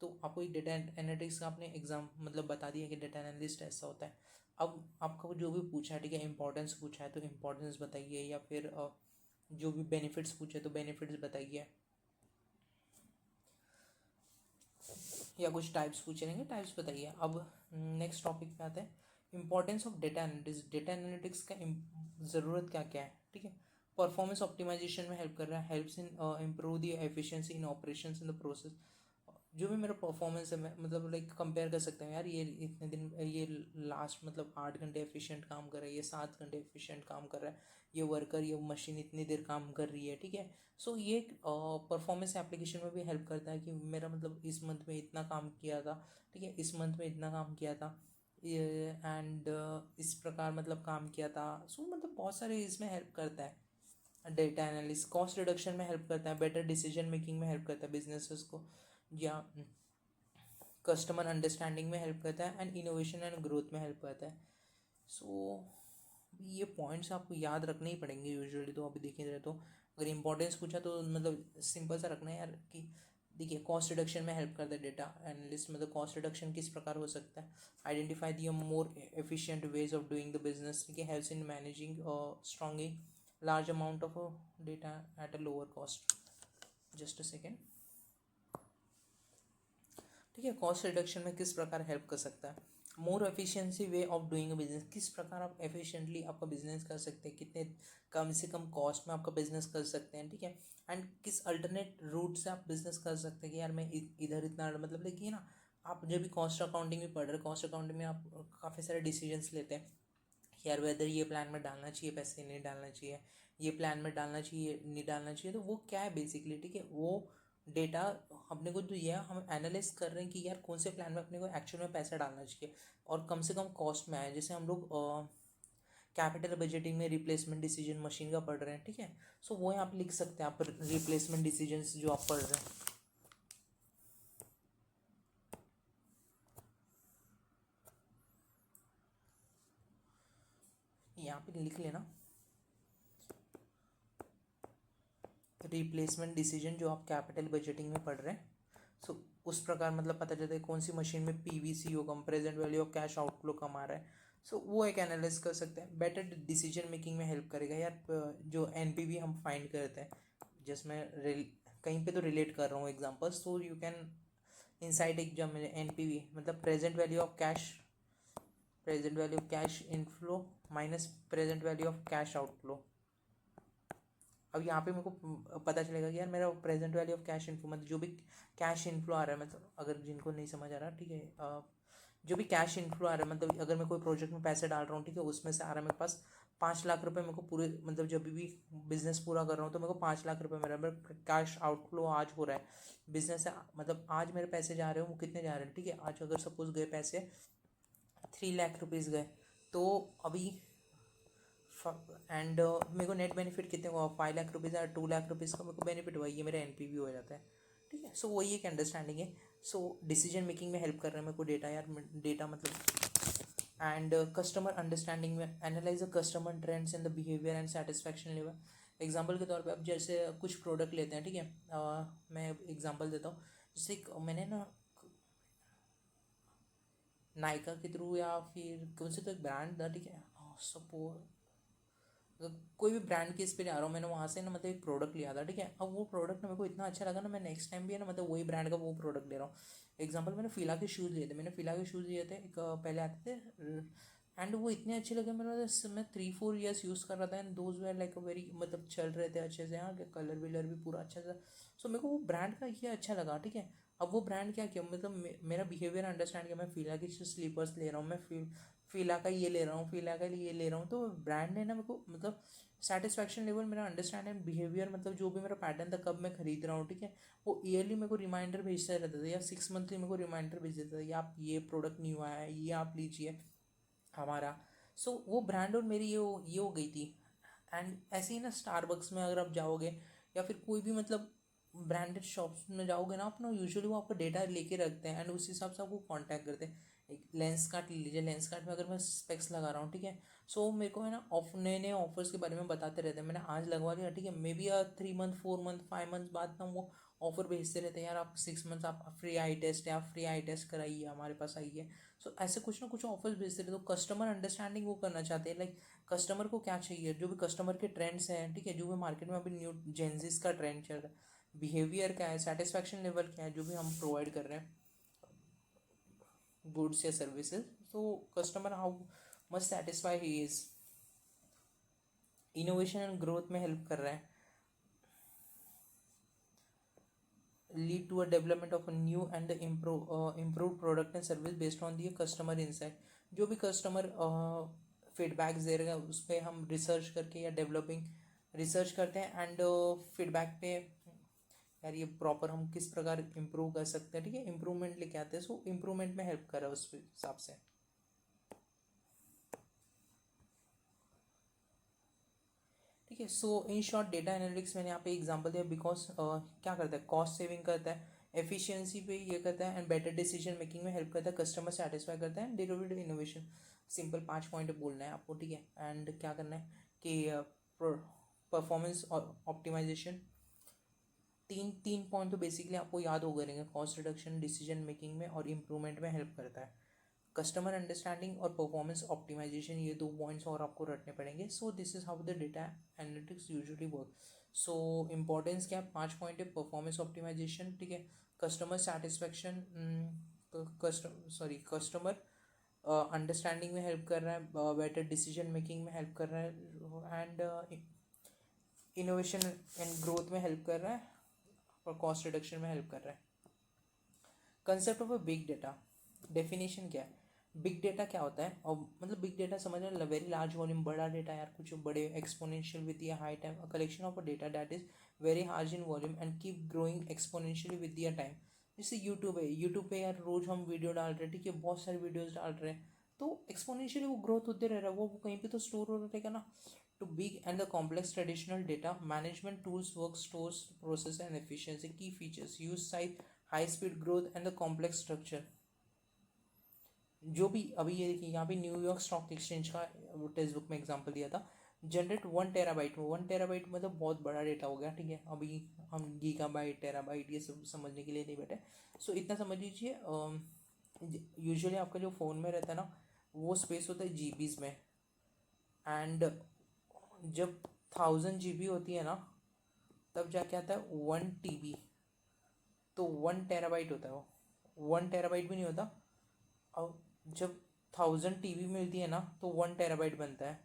तो आपको एक डेटा एनालिटिक्स का आपने एग्जाम मतलब बता दिया कि डेटा एनालिस्ट ऐसा होता है। अब आपको जो भी पूछा है, ठीक है, इंपॉर्टेंस पूछा है तो इंपॉर्टेंस बताइए, या फिर जो भी बेनिफिट्स पूछे तो बेनिफिट्स बताइए, या कुछ टाइप्स पूछे रहेंगे टाइप्स बताइए। अब नेक्स्ट टॉपिक पे आते हैं, importance of data analytics. Data analytics का ज़रूरत क्या क्या है, ठीक है। परफॉर्मेंस ऑप्टिमाइजेशन में हेल्प कर रहा है, helps in improve the efficiency in operations in the process. जो भी मेरा परफॉर्मेंस है, मैं मतलब लाइक कंपेयर कर सकते हैं यार, ये इतने दिन ये लास्ट मतलब 8 घंटे एफिशिएंट काम कर रहा है, ये 7 घंटे एफिशिएंट काम कर रहा है, ये वर्कर ये मशीन इतनी देर काम कर रही है, ठीक है। सो ये परफॉर्मेंस एप्लीकेशन में भी हेल्प करता है कि मेरा मतलब इस मंथ में इतना काम किया था, ठीक है, इस मंथ में इतना काम किया था, एंड इस प्रकार मतलब काम किया था। सो मतलब बहुत सारे इसमें हेल्प करता है। डेटा एनालिस्ट कॉस्ट रिडक्शन में हेल्प करता है, बेटर डिसीजन मेकिंग में हेल्प करता है बिजनेसेस को, या कस्टमर अंडरस्टैंडिंग में हेल्प करता है, एंड इनोवेशन एंड ग्रोथ में हेल्प करता है। सो ये पॉइंट्स आपको याद रखने ही पड़ेंगे यूजुअली। तो अभी देखें जाए तो अगर इंपॉर्टेंस पूछा तो मतलब सिंपल सा रखना है यार कि देखिए कॉस्ट रिडक्शन में हेल्प करता है डेटा एनालिस्ट, मतलब कॉस्ट रिडक्शन किस प्रकार हो सकता है, identify the more efficient ways of doing the business, ठीक है, helps in managing strongly large amount of data at a lower cost. Just a second, ठीक है, कॉस्ट रिडक्शन में किस प्रकार हेल्प कर सकता है, more efficiency way of doing a business, किस प्रकार आप एफिशिएंटली आपका बिजनेस कर सकते हैं, कितने कम से कम कॉस्ट में आपका बिजनेस कर सकते हैं, ठीक है, एंड किस अल्टरनेट रूट से आप बिजनेस कर सकते हैं कि यार मैं इधर इतना मतलब देखिए ना, आप जब भी कॉस्ट अकाउंटिंग में पढ़ रहे हैं, कॉस्ट अकाउंटिंग में आप काफ़ी सारे डिसीजंस लेते हैं कि यार वेदर ये प्लान में डालना चाहिए पैसे, नहीं डालना चाहिए, ये प्लान में डालना चाहिए नहीं डालना चाहिए। तो वो क्या है बेसिकली, ठीक है, वो डेटा अपने को जो ये हम एनालाइज कर रहे हैं कि यार कौन से प्लान में अपने को एक्चुअल में पैसा डालना चाहिए और कम से कम कॉस्ट में आए। जैसे हम लोग कैपिटल बजटिंग में रिप्लेसमेंट डिसीजन मशीन का पढ़ रहे हैं, ठीक है, सो वो यहाँ पे लिख सकते हैं आप रिप्लेसमेंट डिसीजंस जो आप पढ़ रहे हैं, यहाँ पे लिख लेना रिप्लेसमेंट डिसीजन जो आप कैपिटल बजटिंग में पढ़ रहे हैं। सो उस प्रकार मतलब पता चलता है कौन सी मशीन में पीवीसी कम, present value of cash outflow कम आ रहा है। सो वो एक एनालाइज कर सकते हैं, बेटर डिसीजन मेकिंग में हेल्प करेगा यार। जो एनपीवी हम फाइंड करते हैं, जिसमें कहीं पे तो रिलेट कर रहा हूँ एग्जांपल्स, तो यू कैन इनसाइड एग्जाम में एनपीवी मतलब present value of cash inflow minus present value of cash outflow. अब यहाँ पे मेरे को पता चलेगा कि यार मेरा present value of cash inflow मतलब जो भी कैश इनफ्लो आ रहा है, मतलब अगर जिनको नहीं समझ आ रहा, ठीक है, जो भी कैश इनफ्लो आ रहा है, मतलब अगर मैं कोई प्रोजेक्ट में पैसे डाल रहा हूँ, ठीक है, उसमें से आ रहा है मेरे पास 5 लाख रुपए, मेरे को पूरे मतलब जब भी बिजनेस पूरा कर रहा हूँ तो मेरे को 5 लाख रुपए मेरा कैश आउटफ्लो आज हो रहा है बिजनेस से, मतलब आज मेरे पैसे जा रहे हो वो कितने जा रहे हैं, ठीक है, आज अगर सपोज गए पैसे 3 लाख रुपीज़ गए, तो अभी एंड मेरे को नेट बेनिफिट कितने हुआ, 5 लाख रुपीज़ या 2 लाख रुपीज़ का मेरे को बेनिफिट हुआ, ये मेरा एनपीवी हो जाता है, ठीक है। सो वही एक अंडरस्टैंडिंग है। सो डिसीजन मेकिंग में हेल्प कर रहा है मेरे को डेटा, यार डेटा मतलब। एंड कस्टमर अंडरस्टैंडिंग में analyse the customer trends in the behaviour and satisfaction level. Example के तौर पे अब जैसे कुछ प्रोडक्ट लेते हैं, ठीक है, मैं एग्जांपल देता हूँ। जैसे मैंने ना नायका के थ्रू या फिर कौन से तो एक ब्रांड था, ठीक है, सपोज कोई भी ब्रांड के इस पे जा रहा हूँ, मैंने वहाँ से ना मतलब एक प्रोडक्ट लिया था, ठीक है। अब वो प्रोडक्ट मेरे को इतना अच्छा लगा ना, मैं नेक्स्ट टाइम भी है ना मतलब वही ब्रांड का वो प्रोडक्ट ले रहा हूँ। एग्जांपल मैंने फिला के शूज़ लिए थे, एक पहले आते थे, एंड वो इतने अच्छे लगे मेरे, मैं 3-4 ईयर्स यूज़ कर रहा था, and those were like very मतलब चल रहे थे अच्छे से, हाँ, कलर विलर भी पूरा अच्छा था। सो मेरे को वो ब्रांड का ये अच्छा लगा, ठीक है। अब वो ब्रांड क्या किया, मतलब मेरा बिहेवियर अंडरस्टैंड किया, मैं फिला की स्लीपर्स ले रहा हूँ, मैं फिला का ये ले रहा हूँ, फिला का ये ले रहा हूँ, तो ब्रांड ने ना मेरे को मतलब सेटिस्फैक्शन लेवल मेरा अंडरस्टैंड एंड बिहेवियर, मतलब जो भी मेरा पैटर्न था कब मैं खरीद रहा हूँ, ठीक है, वो ईयरली मेरे को रिमाइंडर भेजता रहता था, या 6 मंथली मेरे को रिमाइंडर भेज देता था, या आप ये प्रोडक्ट न्यू आया है, ये आप लीजिए हमारा। सो वो ब्रांड और मेरी ये हो गई थी। एंड ऐसे ही ना स्टारबक्स में अगर आप जाओगे या फिर कोई भी मतलब ब्रांडेड शॉप्स में जाओगे ना, अपना यूजुअली वो आपका डेटा लेके रखते हैं एंड उस हिसाब से आपको कांटेक्ट करते हैं। एक लेंस कार्ट ले लीजिए, लेंस कार्ट में अगर मैं स्पेक्स लगा रहा हूँ, ठीक है, सो मेरे को है ना नए नए ऑफर्स के बारे में बताते रहते हैं, मैंने आज लगवा लिया, ठीक है, may be 3 month 4 month 5 month बाद ना वो ऑफर भेजते रहते हैं, यार आप 6 मंथ आप फ्री आई टेस्ट है, आप फ्री आई टेस्ट कराइए, हमारे पास आइए। सो ऐसे कुछ ना कुछ ऑफर्स भेजते रहते, तो कस्टमर अंडरस्टैंडिंग वो करना चाहते हैं, लाइक कस्टमर को क्या चाहिए, जो भी कस्टमर के ट्रेंड्स हैं, ठीक है, जो भी मार्केट में अभी न्यू जेंजिस का ट्रेंड चल रहा है, बिहेवियर क्या है, सेटिस्फैक्शन लेवल क्या है, जो भी हम प्रोवाइड कर रहे हैं गुड्स या सर्विसेज, तो customer how much satisfy he is, innovation and growth में हेल्प कर रहा है, lead to a development of a new and improve product and service based on the customer insight. जो भी कस्टमर फीडबैक्स दे रहे हैं उस पर हम रिसर्च करके या डेवलपिंग रिसर्च करते हैं एंड फीडबैक पे यार ये प्रॉपर हम किस प्रकार इम्प्रूव कर सकते हैं, ठीक है, इम्प्रूवमेंट लेके आते हैं, सो इम्प्रूवमेंट में हेल्प कर रहा है उस हिसाब से, ठीक है। सो इन शॉर्ट डेटा एनालिटिक्स मैंने यहाँ पे एग्जांपल दिया, बिकॉज क्या करता है, कॉस्ट सेविंग करता है, एफिशिएंसी पे ये करता है, एंड बेटर डिसीजन मेकिंग में हेल्प करता है, कस्टमर सेटिस्फाई करता है, and derivative innovation. Simple 5 point बोलना है आपको, ठीक है, एंड क्या करना है कि परफॉर्मेंस और ऑप्टिमाइजेशन, तीन तीन पॉइंट तो बेसिकली आपको याद हो करेंगे, कॉस्ट रिडक्शन, डिसीजन मेकिंग में और इम्प्रूवमेंट में हेल्प करता है, कस्टमर अंडरस्टैंडिंग और परफॉर्मेंस ऑप्टिमाइजेशन, ये 2 पॉइंट्स और आपको रटने पड़ेंगे। सो this is how the data analytics usually work. So importance क्या है, 5 पॉइंट है, परफॉर्मेंस ऑप्टिमाइजेशन, ठीक है, कस्टमर सेटिस्फैक्शन, कस्टमर अंडरस्टैंडिंग में हेल्प कर रहा है, बेटर डिसीजन मेकिंग में हेल्प कर रहा है, एंड इनोवेशन एंड ग्रोथ में हेल्प कर रहा है, और कॉस्ट रिडक्शन में हेल्प कर रहा है। Concept of a big data, definition क्या है, बिग डेटा क्या होता है, और मतलब बिग डेटा समझना वेरी लार्ज वॉल्यूम, बड़ा डेटा, यार कुछ बड़े exponential with the high time, a collection of a data that is very hertz in volume and keep growing exponentially with the time. जैसे यूट्यूब है, यूट्यूब पे यार रोज हम वीडियो डाल रहे हैं, ठीक है, बहुत सारे वीडियोज डाल रहे हैं, तो एक्सपोनेंशियली वो ग्रोथ होते रह रहा है, वो कहीं पे तो स्टोर हो रहेगा ना। To big and the complex traditional data management tools work stores process and efficiency, key features use size, high speed growth and the complex structure। जो भी अभी ये देखिए यहाँ पे न्यूयॉर्क स्टॉक एक्सचेंज का टेक्स्ट बुक में एग्जांपल दिया था, जनरेट 1 टेराबाइट में, 1 टेराबाइट मतलब बहुत बड़ा डेटा हो गया, ठीक है, अभी हम गीगाबाइट टेराबाइट ये सब समझने के लिए नहीं बैठे। सो इतना समझ लीजिए, यूजुअली आपका जो फ़ोन में रहता है ना वो स्पेस होता है जीबीज में, एंड जब 1000 GB होती है ना तब जाके आता है 1 TB, तो 1 टेराबाइट होता है वो, 1 टेराबाइट भी नहीं होता। और जब 1000 TB मिलती है ना तो 1 टेराबाइट बनता है,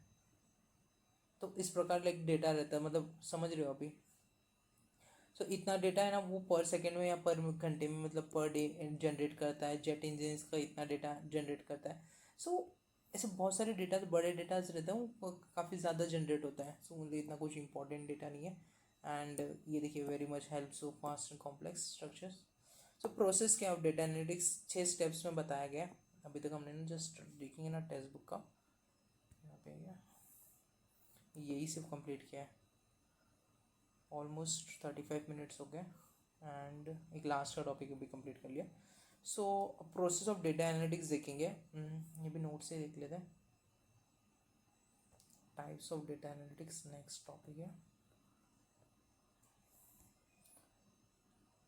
तो इस प्रकार लाइक डेटा रहता है, मतलब समझ रहे हो अभी। सो इतना डेटा है ना वो पर सेकेंड में या पर घंटे में मतलब पर डे जनरेट करता है। जेट इंजन का इतना डेटा जनरेट करता है। सो ऐसे बहुत सारे डेटा, तो बड़े डेटाज रहते हैं वो काफ़ी ज़्यादा जनरेट होता है। सो मुझे इतना कुछ इंपॉर्टेंट डेटा नहीं है। एंड ये देखिए very much help so fast and complex structures. So process क्या ऑफ डेटा एनालिटिक्स 6 स्टेप्स में बताया गया है। अभी तक हमने ना जस्ट देखेंगे ना टेक्स्ट बुक का, यहाँ पे यही सिर्फ कंप्लीट किया है। ऑलमोस्ट 35 मिनट्स हो गए एंड एक लास्ट का टॉपिक भी कंप्लीट कर लिया। So process of data analytics देखेंगे। ये भी नोट से देख लेते हैं। Types of data analytics next topic है।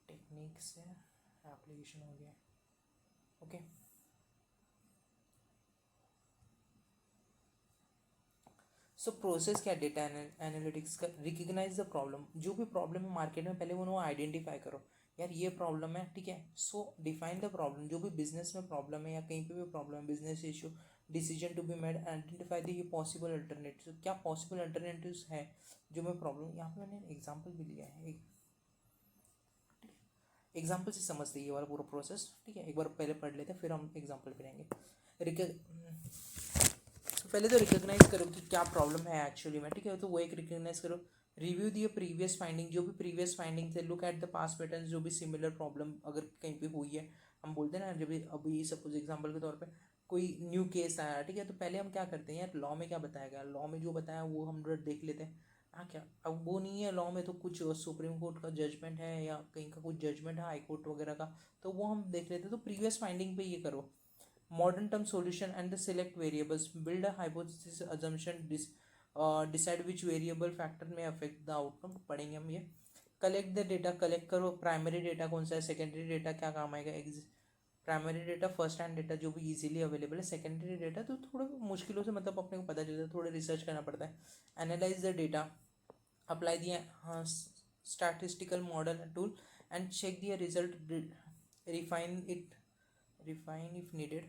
टेक्निक्स है, एप्लीकेशन हो गया। ओके सो प्रोसेस क्या डेटा एनालिटिक्स का, रिकग्नाइज द प्रॉब्लम। जो भी प्रॉब्लम है मार्केट में पहले वो आइडेंटिफाई करो, यार ये प्रॉब्लम है, ठीक है। सो डिफाइन द प्रॉब्लम। जो भी बिजनेस में प्रॉब्लम है या कहीं पे भी प्रॉब्लम है, business issue, decision to be made, identify the possible alternative. क्या पॉसिबल अल्टरनेटिव्स है जो मैं प्रॉब्लम, यहाँ पे मैंने एग्जाम्पल भी लिया है। एक एग्जाम्पल से समझते ये वाला पूरा प्रोसेस, ठीक है। एक बार पहले पढ़ लेते हैं फिर हम एग्जाम्पल करेंगे। पहले तो रिकॉग्नाइज करो कि क्या प्रॉब्लम है एक्चुअली में, ठीक है। तो वो एक रिकॉग्नाइज करो। Review the previous finding. जो भी प्रीवियस फाइंडिंग थे, look at the past pattern. जो भी सिमिलर प्रॉब्लम अगर कहीं पे हुई है, हम बोलते हैं ना, जब अभी सपोज एग्जांपल के तौर पे कोई न्यू केस आया, ठीक है, तो पहले हम क्या करते हैं यार, लॉ में क्या बताया गया, लॉ में जो बताया वो हम देख लेते हैं। हाँ क्या, अब वो नहीं है लॉ में, तो कुछ सुप्रीम कोर्ट का जजमेंट है या कहीं का कुछ जजमेंट है हाई कोर्ट वगैरह का, तो वो हम देख लेते हैं। तो प्रीवियस फाइंडिंग पे ये करो। Modern term solution and the select variables. Build a hypothesis assumption. Decide which variable factor may affect the outcome. पढ़ेंगे हम ये। Collect the data. कलेक्ट करो प्राइमरी डेटा कौन सा है, सेकेंडरी डेटा क्या काम आएगा। Primary data first hand data जो भी इजीली अवेलेबल है। सेकेंडरी डेटा तो थोड़ा मुश्किलों से मतलब अपने को पता चलता है, थोड़ा रिसर्च करना पड़ता है। Analyse the data. अप्लाई दिया statistical model tool and check the result. Refine if needed।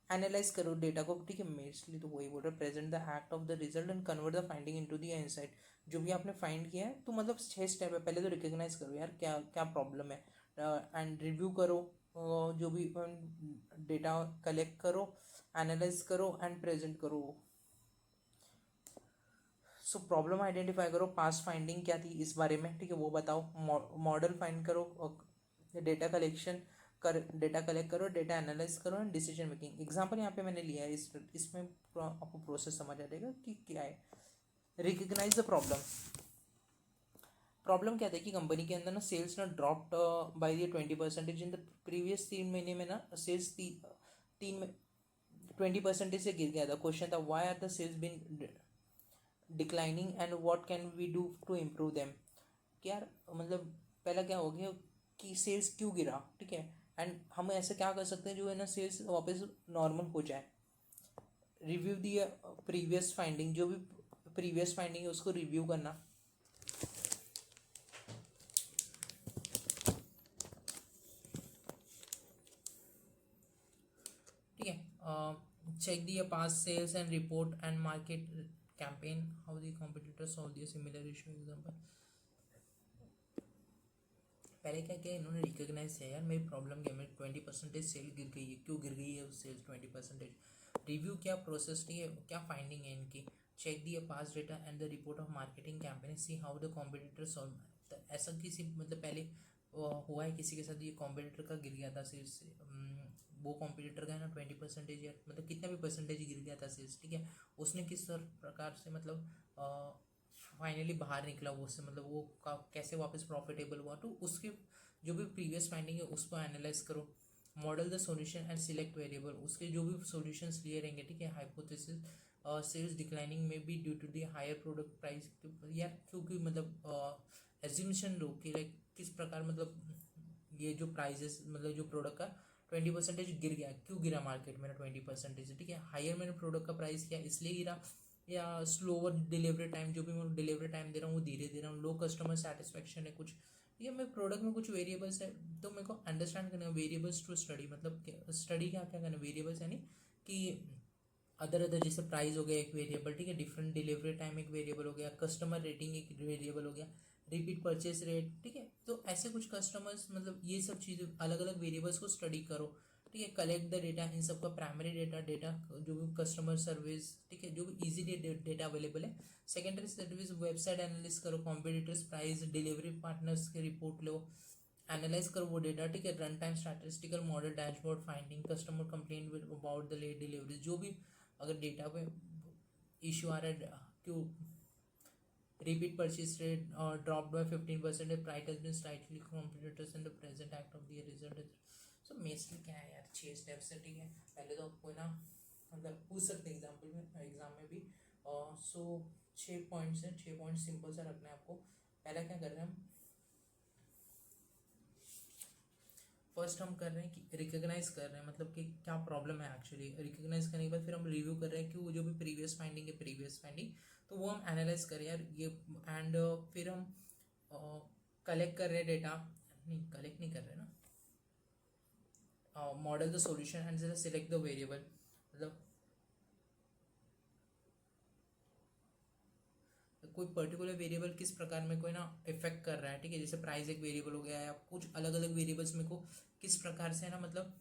Analyse करो डेटा को, ठीक है। मेनली तो वही बोल रहा है, present the act of the result and convert the finding into the insight. जो भी आपने फाइंड किया है, तो मतलब 6 स्टेप है। पहले तो रिकॉग्नाइज करो यार क्या क्या प्रॉब्लम है, एंड रिव्यू करो। जो भी डेटा कलेक्ट करो, एनालाइज करो एंड प्रेजेंट करो। सो प्रॉब्लम आइडेंटिफाई करो, पास्ट फाइंडिंग क्या थी इस बारे में, ठीक है, वो बताओ। मॉडल फाइंड करो, डेटा कलेक्शन डेटा कलेक्ट करो, डेटा एनालाइज करो एंड डिसीजन मेकिंग। एग्जांपल यहाँ पे मैंने लिया है, इसमें आपको प्रोसेस समझ आ जाएगा कि क्या है। Recognise the problem. प्रॉब्लम क्या था कि कंपनी के अंदर ना सेल्स ना dropped by the 20% in the previous 3 महीने में ना सेल्स 20% से गिर गया था। क्वेश्चन था why are the sales been declining and what can we do to improve them. क्या यार मतलब पहला क्या हो गया कि सेल्स क्यों गिरा, ठीक है, एंड हम ऐसे क्या कर सकते हैं जो है ना सेल्स वापस नॉर्मल हो जाए। Review the previous finding. जो भी प्रीवियस फाइंडिंग है उसको रिव्यू करना, ठीक है। Check the past sales and report and market campaign, how the competitors solve the similar issue. Example पहले क्या किया इन्होंने, रिकॉग्नाइज किया यार मेरी प्रॉब्लम क्या, मेरी 20% सेल गिर गई है, क्यों गिर गई है उस सेल्स 20%। रिव्यू क्या प्रोसेस है, क्या फाइंडिंग है इनकी। Check the past data and the report of marketing campaign, see how the competitor solve. ऐसा किसी मतलब पहले हुआ है किसी के साथ, ये कॉम्पिटिटर का गिर गया था सेल्स, वो कॉम्पिटिटर का है ना 20% या मतलब कितना भी परसेंटेज गिर गया था सेल्स, ठीक है। उसने किस प्रकार से मतलब फाइनली बाहर निकला वो उससे, मतलब वो कैसे वापस प्रॉफिटेबल हुआ, तो उसके जो भी प्रीवियस फाइंडिंग है उसको एनालाइज करो। Model the solution and select variable. उसके जो भी सॉल्यूशंस लिए रहेंगे, ठीक है। हाइपोथेसिस सेल्स डिक्लाइनिंग में be due to the higher product price, या क्योंकि मतलब एज्यूमेशन लो कि लाइक किस प्रकार मतलब ये जो प्राइजेस मतलब जो प्रोडक्ट का 20% गिर गया, क्यों गिरा मार्केट में 20%, ठीक है। हायर मैंने प्रोडक्ट का प्राइस किया इसलिए गिरा, या स्लोअर डिलीवरी टाइम, जो भी मैं डिलीवरी टाइम दे रहा हूँ वो धीरे दे रहा हूँ, लो कस्टमर सेटिस्फेक्शन है कुछ, या मेरे प्रोडक्ट में कुछ वेरिएबल्स है। तो मेरे को अंडरस्टैंड करना वेरिएबल्स टू स्टडी, मतलब स्टडी क्या क्या करना वेरिएबल्स, यानी कि अदर जैसे प्राइस हो गया एक वेरिएबल, ठीक है, डिफरेंट डिलीवरी टाइम एक वेरिएबल हो गया, कस्टमर रेटिंग एक वेरिएबल हो गया, रिपीट परचेस रेट, ठीक है। तो ऐसे कुछ कस्टमर्स, मतलब ये सब चीज़ें अलग अलग वेरिएबल्स को स्टडी करो, ठीक है। कलेक्ट द डेटा, इन सब का प्राइमरी डेटा, डेटा जो भी कस्टमर सर्विस, ठीक है, जो भी इजीली डेटा अवेलेबल है। सेकेंडरी सर्विस, वेबसाइट एनालिस करो, कॉम्पिटिटर्स प्राइस, डिलीवरी पार्टनर्स की रिपोर्ट लो, एनालाइज करो वो डेटा, ठीक है। Run time statistical model, dashboard, finding, customer complaint with about the late delivery, जो भी अगर डेटा पे इशू आ रहा है, क्यों repeat purchase rate dropped by 15%, the price has been slightly competitors in the present act of the result is so मेस्टली क्या है यार, 6 स्टेप्स है, ठीक है। पहले तो आपको ना मतलब पूछ सकते एग्जाम्पल में, एग्जाम में भी। सो 6 पॉइंट्स हैं, 6 पॉइंट सिंपल सा रखना है आपको। पहला क्या कर रहे हैं हम, फर्स्ट हम कर रहे हैं कि रिकॉग्नाइज कर रहे हैं, मतलब कि क्या प्रॉब्लम है एक्चुअली। रिकॉग्नाइज करने के बाद फिर हम रिव्यू कर रहे हैं कि वो जो भी प्रीवियस फाइंडिंग है, प्रीवियस फाइंडिंग, तो वो हम एनालाइज करें यार ये। एंड फिर हम कलेक्ट कर रहे हैं डेटा, नहीं कलेक्ट नहीं कर रहे ना, मॉडल द सॉल्यूशन एंड जरा सिलेक्ट द वेरिएबल, मतलब कोई पर्टिकुलर वेरिएबल किस प्रकार में कोई ना इफेक्ट कर रहा है, ठीक है। जैसे प्राइस एक वेरिएबल हो गया, या कुछ अलग अलग वेरिएबल्स मेरे को किस प्रकार से ना मतलब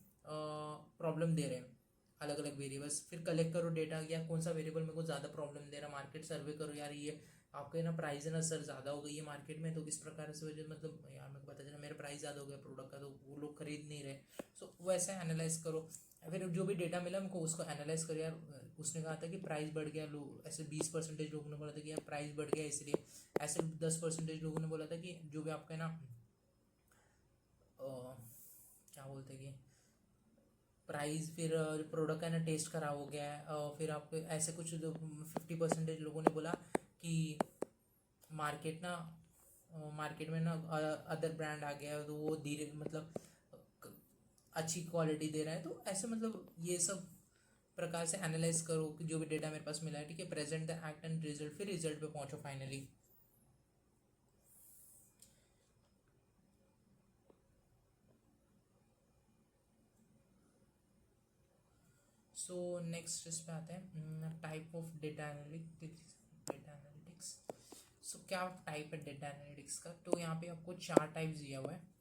प्रॉब्लम दे रहे हैं, अलग अलग वेरिएबल्स। फिर कलेक्ट करो डेटा, या कौन सा वेरिएबल मेरे को ज़्यादा प्रॉब्लम दे रहा है, मार्केट सर्वे करो यार, ये आपके ना प्राइस है ना सर ज़्यादा हो गई है मार्केट में, तो किस प्रकार से वजह, मतलब यार मेरे को पता चला मेरा प्राइस ज़्यादा हो गया प्रोडक्ट का, तो वो लोग खरीद नहीं रहे। सो वैसे एनालाइज करो। फिर जो भी डेटा मिला हमको उसको एनालाइज करो यार। उसने कहा था कि प्राइस बढ़ गया, लोग ऐसे 20% लोगों ने बोला था कि यार प्राइस बढ़ गया इसलिए, ऐसे 10% लोगों ने बोला था कि जो भी आपका ना क्या बोलते हैं कि प्राइस, फिर प्रोडक्ट का ना टेस्ट खराब हो गया है, फिर आपको ऐसे कुछ 50% लोगों ने बोला कि मार्केट ना मार्केट में ना अदर ब्रांड आ गया है, तो वो धीरे मतलब अच्छी क्वालिटी दे रहा है। तो ऐसे मतलब ये सब प्रकार से एनालाइज करो कि जो भी डेटा मेरे पास मिला है, ठीक है। Present the act and result, फिर रिजल्ट पे पहुंचो फाइनली। सो नेक्स्ट इस पे आते हैं, type of data analytics. Data analytics, so क्या टाइप है डेटा एनालिटिक्स का, तो यहाँ पे आपको 4 टाइप्स दिया हुआ है।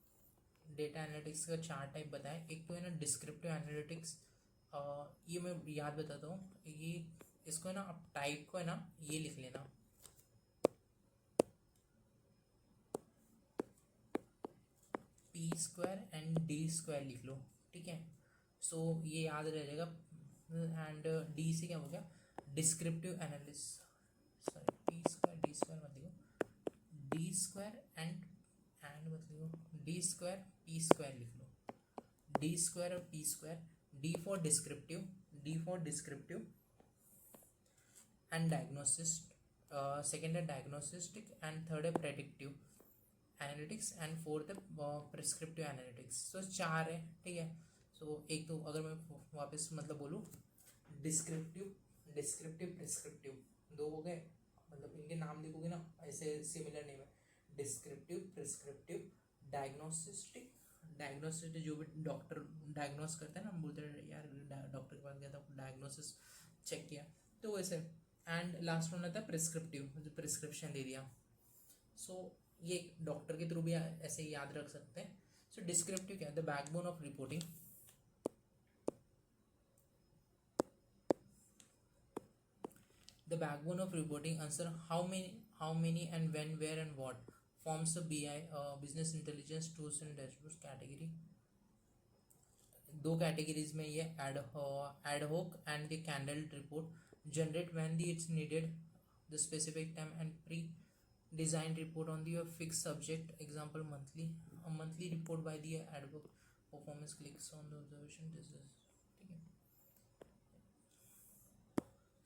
डेटा एनालिटिक्स का 4 टाइप बताएं। एक तो है ना डिस्क्रिप्टिव एनालिटिक्स, ये मैं याद बताता हूँ, ये इसको है ना आप टाइप को है ना ये लिख लेना, P square and D square लिख लो, ठीक है। सो ये याद रह जाएगा। एंड डी से क्या हो गया, descriptive analysis, sorry P square D square मत लिखो, डी स्क्वायर एंड मत लिखो, डी स्क्वायर पी स्क्वायर लिख लो, डी स्क्वायर और P square. D for descriptive, D for descriptive and diagnosis, second है डायग्नोस्टिक, एंड थर्ड है प्रेडिक्टिव एनालिटिक्स, एंड फोर्थ है prescriptive analytics. सो 4 है, ठीक है। सो एक तो अगर मैं वापस मतलब बोलूँ, डिस्क्रिप्टिव, डिस्क्रिप्टिव, प्रिस्क्रिप्टिव, दो हो गए, मतलब इनके नाम देखोगे ना ऐसे सिमिलर नेम है, डिस्क्रिप्टिव, प्रिस्क्रिप्टिव, डायग्नोस्टिक। डायग्नोस्टिक जो भी डॉक्टर डायग्नोस करते हैं ना, हम बोलते हैं यार डॉक्टर के पास गया था, डायग्नोसिस चेक किया, तो वैसे। एंड लास्ट वन आता है प्रिस्क्रिप्टिव, जो प्रिस्क्रिप्शन दे दिया। सो ये डॉक्टर के थ्रू भी ऐसे ही याद रख सकते हैं। सो डिस्क्रिप्टिव क्या है, the backbone of reporting, the backbone of reporting, answer how many and when, where and what, forms a BI, business intelligence tools and dashboards category। दो कैटेगरीज में ये ad hoc and the canned report, generate when the it's needed, the specific time, and pre design report on the fix subject, example monthly, monthly report by the ad hoc, performance clicks on the observation, this is, ठीक है।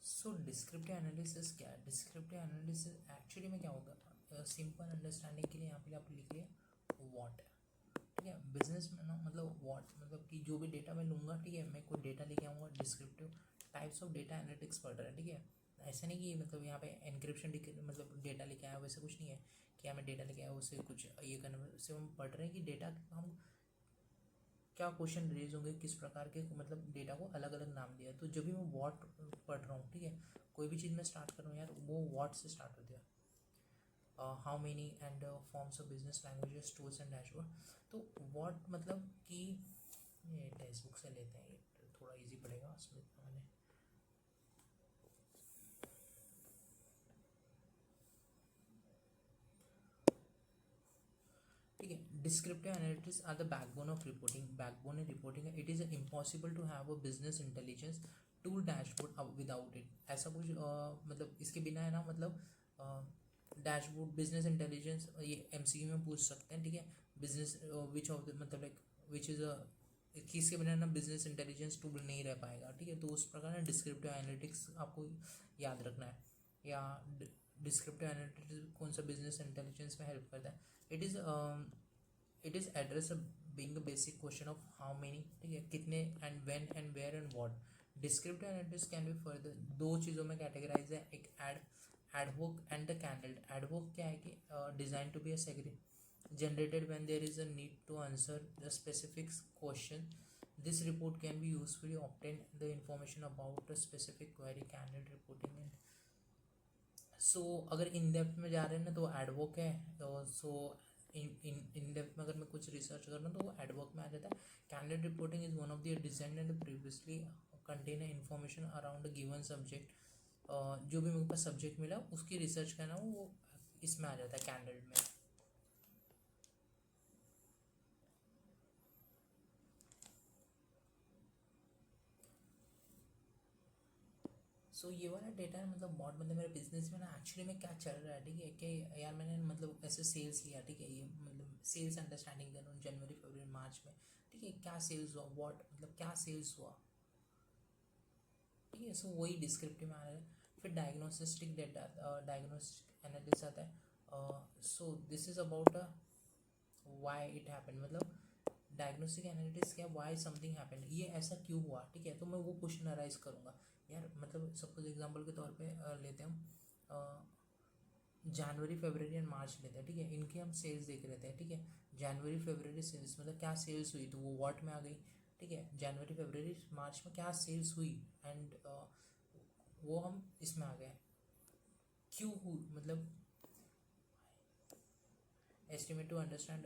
सो descriptive analysis क्या है, descriptive analysis actually में क्या होगा, simple understanding के लिए यहाँ पे आप लिख लिया व्हाट, ठीक है। बिजनेस में ना मतलब व्हाट, मतलब कि जो भी डेटा मैं लूँगा, ठीक है, मैं कोई डेटा लेके आऊँगा। Descriptive types of data analytics पढ़ रहा है, ठीक है। ऐसा नहीं कि मतलब यहाँ पे एनक्रिप्शन मतलब डेटा लेके आया, वैसे कुछ नहीं है कि हमें डेटा लेके आया उससे कुछ ये करना, उससे हम पढ़ रहे हैं कि डेटा हम क्या क्वेश्चन रेज होंगे, किस प्रकार के, मतलब डेटा को अलग अलग नाम दिया। तो जब भी मैं व्हाट पढ़ रहा हूँ, ठीक है, कोई भी चीज़ मैं स्टार्ट कर रहा हूँ यार, वो व्हाट से स्टार्ट होती है। How many and forms of business languages tools and dashboard. तो व्हाट मतलब कि ये टेक्स्ट बुक से लेते हैं, ये थोड़ा इजी पड़ेगा उसमें मैंने. ठीक है, descriptive analytics are the backbone of reporting. Backbone है रिपोर्टिंग है. It is impossible to have a business intelligence tool dashboard without it. ऐसा कुछ मतलब इसके बिना है ना, मतलब डैशबोर्ड बिजनेस इंटेलिजेंस ये एमसीक्यू में पूछ सकते हैं. ठीक है, बिजनेस विच ऑफ द मतलब लाइक विच इज़ अ किसके बिना ना बिजनेस इंटेलिजेंस टूल नहीं रह पाएगा. ठीक है, तो उस प्रकार ना डिस्क्रिप्टिव एनालिटिक्स आपको याद रखना है. या डिस्क्रिप्टिव एनालिटिक्स कौन सा बिजनेस इंटेलिजेंस में हेल्प करता है. It is address being a basic question of how many. ठीक है, कितने and when and where and what. Descriptive analytics can be further दो चीज़ों में कैटेगराइज है. एक एडहोक एंड द कैंडल्ड. एडहोक क्या है कि design to be a generated when there is a need to answer the specific question. This report can be usefully obtain the information about a specific query. Candid reporting and सो अगर in depth में जा रहे हैं ना तो ad hoc है. सो in depth में अगर मैं कुछ रिसर्च कर रहा हूँ तो वो एडवोक में आ जाता है. Candidate reporting is one of the design and previously contain information around the given subject. जो भी मेरे पास सब्जेक्ट मिला उसकी रिसर्च करना वो इसमें आ जाता है कैंडिडेट में. सो ये वाला डेटा है मतलब बहुत मतलब मेरे बिजनेस में ना एक्चुअली में क्या चल रहा है. ठीक है कि यार मैंने मतलब ऐसे सेल्स लिया. ठीक है, ये मतलब सेल्स अंडरस्टैंडिंग देना जनवरी फरवरी मार्च में. ठीक है, क्या सेल्स हुआ, व्हाट मतलब क्या सेल्स हुआ. ठीक है, सो वही डिस्क्रिप्टिव में आ रहा है. फिर डायग्नोस्टिक डेटा डायग्नोस्टिक एनालिसिस आता है. सो this is about why it happen. मतलब डायग्नोस्टिक एनालिटिक्स क्या, व्हाई समथिंग हैपेंड, ये ऐसा क्यों हुआ. ठीक है, तो मैं वो क्वेश्चन अराइज करूँगा. यार मतलब सपोज एग्जांपल के तौर पे लेते हैं हम जनवरी फरवरी एंड मार्च लेते हैं. ठीक है, इनके हम सेल्स देख लेते हैं. ठीक है, जनवरी फरवरी सेल्स मतलब क्या सेल्स हुई तो वो व्हाट में आ गई. ठीक है, जनवरी फरवरी मार्च में क्या सेल्स हुई एंड वो हम इसमें आ गए क्यों हुई. मतलब estimate to understand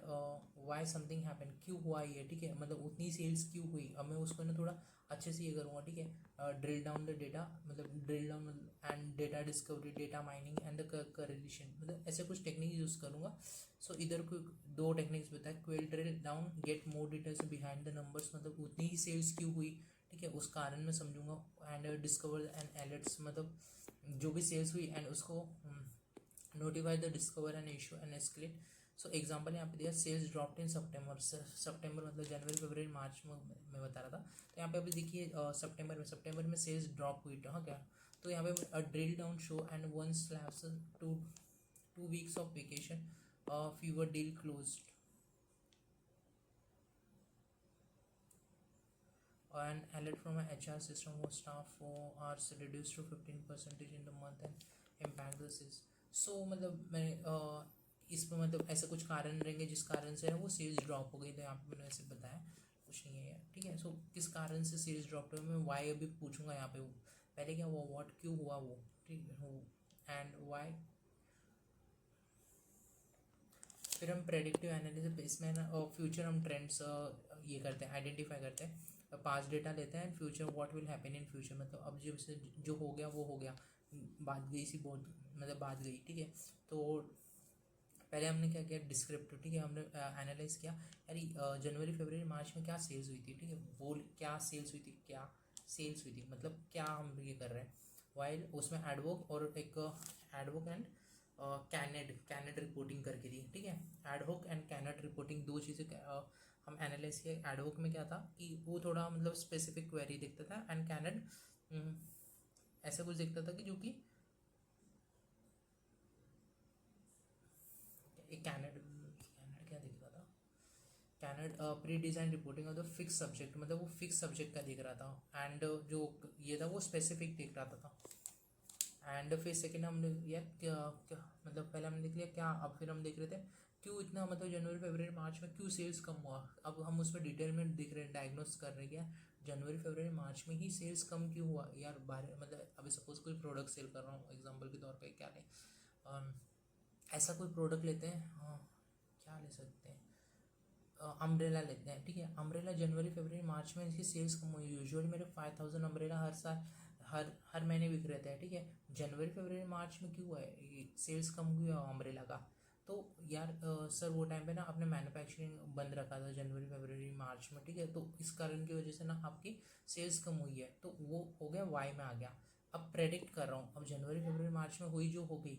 why something happen, क्यों हुआ ये. ठीक है, मतलब उतनी सेल्स क्यों हुई. अब मैं उसको ना थोड़ा अच्छे से ये करूँगा. ठीक है, ड्रिल डाउन द डेटा मतलब drill down and data discovery, data mining and the correlation, मतलब ऐसे कुछ टेक्निक यूज़ करूँगा. सो इधर को दो टेक्निक्स बताए. Quail drill down get more details behind the numbers, मतलब उतनी ही सेल्स क्यों हुई. ठीक है, उस कारण मैं समझूंगा. एंड डिस्कवर एंड एलर्ट्स, मतलब जो भी सेल्स हुई एंड उसको notify the discover and issue and escalate. So example यहाँ पे दिया सेल्स ड्रॉप्ड इन सितंबर. सितंबर मतलब जनवरी फरवरी मार्च में मैं बता रहा था. तो यहाँ पे अभी देखिए सितंबर में सेल्स ड्रॉप हुई. हाँ क्या, तो यहाँ पे drill down show and one slabs two weeks of vacation fever deal closed. An alert from an HR system was staff for hours reduced to 15% in the month and impact the sales. So मतलब मैं इसमें मतलब ऐसे कुछ कारण रहेंगे जिस कारण से वो सेल्स ड्रॉप हो गई. तो यहाँ पे मैंने ऐसे बताया कुछ नहीं है. ठीक है, सो किस कारण से सेल्स ड्रॉप हुई मैं वाई अभी पूछूंगा. यहाँ पे पहले क्या हुआ, व्हाट क्यों हुआ वो. ठीक है, एंड वाई. फिर हम प्रेडिक्टिव एनालिसिस इसमें ना फ्यूचर हम ट्रेंड्स ये करते हैं, आइडेंटिफाई करते हैं. पास्ट डेटा लेते हैं, future what will happen in future, मतलब अब जो हो गया वो हो गया, बात गई सी बहुत मतलब बात गई. ठीक है, तो पहले हमने क्या किया डिस्क्रिप्टिव. ठीक है, हमने एनालाइज किया यार जनवरी फरवरी मार्च में क्या सेल्स हुई थी. ठीक है, वो क्या सेल्स हुई थी, क्या सेल्स हुई थी मतलब क्या हम ये कर रहे हैं. वाइल उसमें एडवोक और एक एडवोक एंड कैनेड रिपोर्टिंग करके दी. ठीक है, एडवोक एंड कैनेड रिपोर्टिंग दो चीज़ें हम एनालाइज किए. एडवोक में क्या था कि वो थोड़ा मतलब स्पेसिफिक क्वेरी देखता था एंड कैनेड ऐसा कुछ देखता था कि जो कि कैनेड क्या दिख रहा था. Canned pre design reporting of the fix subject, मतलब वो फिक्स सब्जेक्ट का दिख रहा था एंड जो ये था वो स्पेसिफिक दिख रहा था. एंड फिर सेकेंड हमने यार क्या मतलब पहले हमने देख लिया क्या, अब फिर हम देख रहे थे क्यों इतना मतलब जनवरी फरवरी मार्च में क्यों सेल्स कम हुआ. अब हम उसमें डिटेल में दिख रहे हैं, डायग्नोस कर रहे हैं क्या जनवरी फरवरी मार्च में ही सेल्स कम क्यों हुआ. यार बाहर मतलब अभी सपोज कोई प्रोडक्ट सेल कर रहा हूँ एग्जांपल के तौर पे क्या लें, ऐसा कोई प्रोडक्ट लेते हैं, क्या ले सकते हैं, अम्ब्रेला लेते हैं, ठीक है। अम्ब्रेला जनवरी फरवरी मार्च में इसकी सेल्स कम हुई, यूजुअली मेरे 5000 अम्ब्रेला हर साल हर महीने बिक रहे थे, ठीक है। जनवरी फरवरी मार्च में क्यों हुआ है ये सेल्स कम हुई है अम्ब्रेला का? तो यार सर वो टाइम पे ना आपने मैन्युफैक्चरिंग बंद रखा था जनवरी फरवरी मार्च में, ठीक है। तो इस कारण की वजह से ना आपकी सेल्स कम हुई है, तो वो हो गया वाई में आ गया। अब प्रेडिक्ट कर रहा हूँ, अब जनवरी फरवरी मार्च में हुई जो हो गई,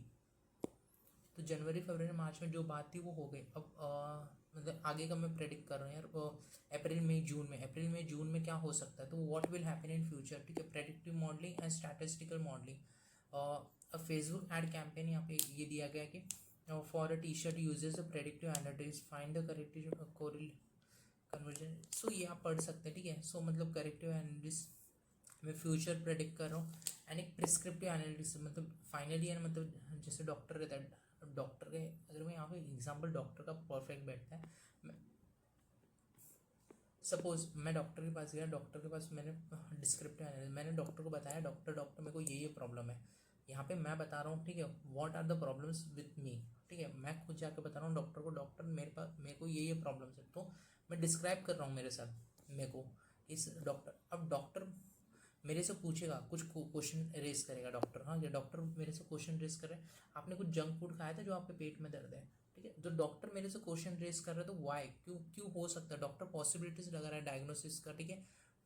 तो जनवरी फरवरी मार्च में जो बात थी वो हो गई। अब मतलब आगे का मैं प्रेडिक्ट कर रहा हूँ यार, अप्रैल मई जून में, अप्रैल मई जून में क्या हो सकता है, तो what will happen in future, ठीक है। Predictive modelling and statistical modelling. Facebook ad campaign यहाँ पे ये दिया गया कि for a T shirt uses a predictive analytics find the corrective coral conversion. So ये आप पढ़ सकते हैं, ठीक है। सो मतलब करेक्टिव एनालिटिक्स मैं फ्यूचर प्रेडिक्ट कर रहा हूँ, एंड एक प्रिस्क्रिप्टिव एनालिटिक्स मतलब फाइनली है, मतलब जैसे डॉक्टर कहता है, डॉक्टर के अगर मैं यहाँ पे एग्जांपल डॉक्टर का परफेक्ट बैठता है, सपोज मैं डॉक्टर के पास गया, डॉक्टर के पास मैंने डिस्क्रिप्टिव एनालिसिस, मैंने डॉक्टर को बताया, डॉक्टर मेरे को ये प्रॉब्लम है, यहाँ पे मैं बता रहा हूँ, ठीक है, what are the problems with me, ठीक है। मैं खुद जाके बता रहा हूँ डॉक्टर को, डॉक्टर मेरे को ये प्रॉब्लम्स है, तो मैं डिस्क्राइब कर रहा हूँ मेरे साथ मेरे को इस डॉक्टर। अब डॉक्टर मेरे से पूछेगा, कुछ क्वेश्चन रेस करेगा डॉक्टर, हाँ ये डॉक्टर मेरे से क्वेश्चन रेस करे, आपने कुछ जंक फूड खाया था जो आपके पेट में दर्द है, ठीक है। जो डॉक्टर मेरे से क्वेश्चन रेस कर रहा है, तो वाई, क्यों क्यों हो सकता है, डॉक्टर पॉसिबिलिटीज लगा रहा है डायग्नोसिस का, ठीक है।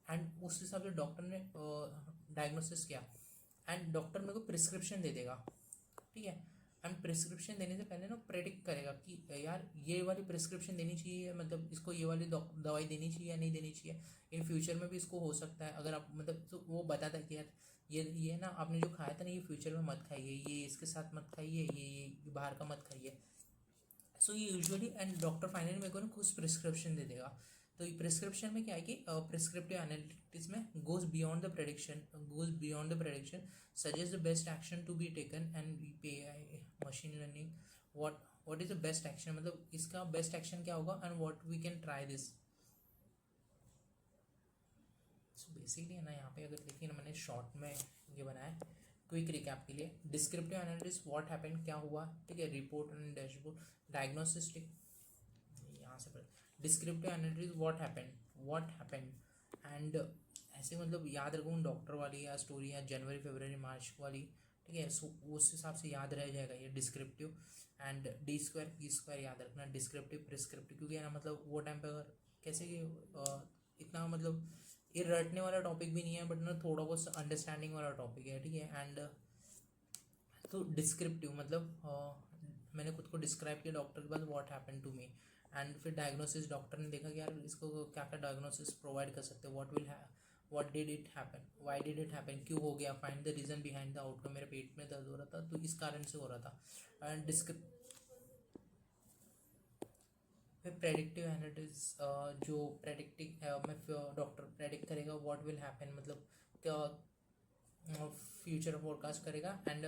एंड उस हिसाब से डॉक्टर ने डायग्नोसिस किया, एंड डॉक्टर मेरे को प्रिस्क्रिप्शन दे देगा, ठीक है। एंड प्रिस्क्रिप्शन देने से पहले ना प्रेडिक्ट करेगा कि यार ये वाली प्रिस्क्रिप्शन देनी चाहिए, मतलब इसको ये वाली दवाई देनी चाहिए या नहीं देनी चाहिए, इन फ्यूचर में भी इसको हो सकता है अगर आप मतलब, तो वो बताता है कि यार ये ना आपने जो खाया था ना ये फ्यूचर में मत खाइए, ये इसके साथ मत खाइए, ये बाहर का मत खाइए। सो ये यूजुअली, एंड डॉक्टर फाइनली मेरे को ना खुद प्रिस्क्रिप्शन दे देगा। तो ये प्रिस्क्रिप्शन में क्या है कि प्रिस्क्रिप्टिव एनालिटिक्स में goes beyond the prediction, suggest the best action to be taken, and पे machine learning what is the best action, मतलब इसका बेस्ट एक्शन क्या होगा, and what we can try this. So basically है ना, यहाँ पे अगर देखिए ना मैंने शॉर्ट में ये बनाया क्विक रिकैप के लिए, डिस्क्रिप्टिव एनालिटिक्स व्हाट हैपेंड क्या हुआ, ठीक है, रिपोर्ट एंड डैशबोर्ड, डायग्नोसिस, यहाँ से descriptive analytics what happened and ऐसे मतलब याद रखूँ डॉक्टर वाली या स्टोरी या जनवरी फरवरी मार्च वाली, ठीक है। सो उस हिसाब से याद रह जाएगा ये descriptive, and D square P square याद रखना, डिस्क्रिप्टिव प्रिस्क्रिप्टिव, क्योंकि है ना मतलब वो टाइम पे अगर कैसे कि इतना मतलब ये रटने वाला टॉपिक भी नहीं है, बट ना थोड़ा बहुत अंडरस्टैंडिंग वाला टॉपिक है, ठीक है। एंड तो डिस्क्रिप्टिव मतलब मैंने खुद को डिस्क्राइब किया डॉक्टर के पास what happen to me, and फिर डायग्नोसिस, डॉक्टर ने देखा कि यार इसको क्या क्या डायग्नोसिस प्रोवाइड कर सकते हैं, what did it happen, why did it happen, क्यों हो गया, find the reason behind the outcome, मेरे पेट में दर्द हो रहा था तो इस कारण से हो रहा था। एंड फिर प्रेडिक्टिव एनालिटिक्स, जो प्रेडिक्टिव में डॉक्टर प्रेडिक्ट करेगा व्हाट विल हैपन, मतलब क्या फ्यूचर फोरकास्ट करेगा, and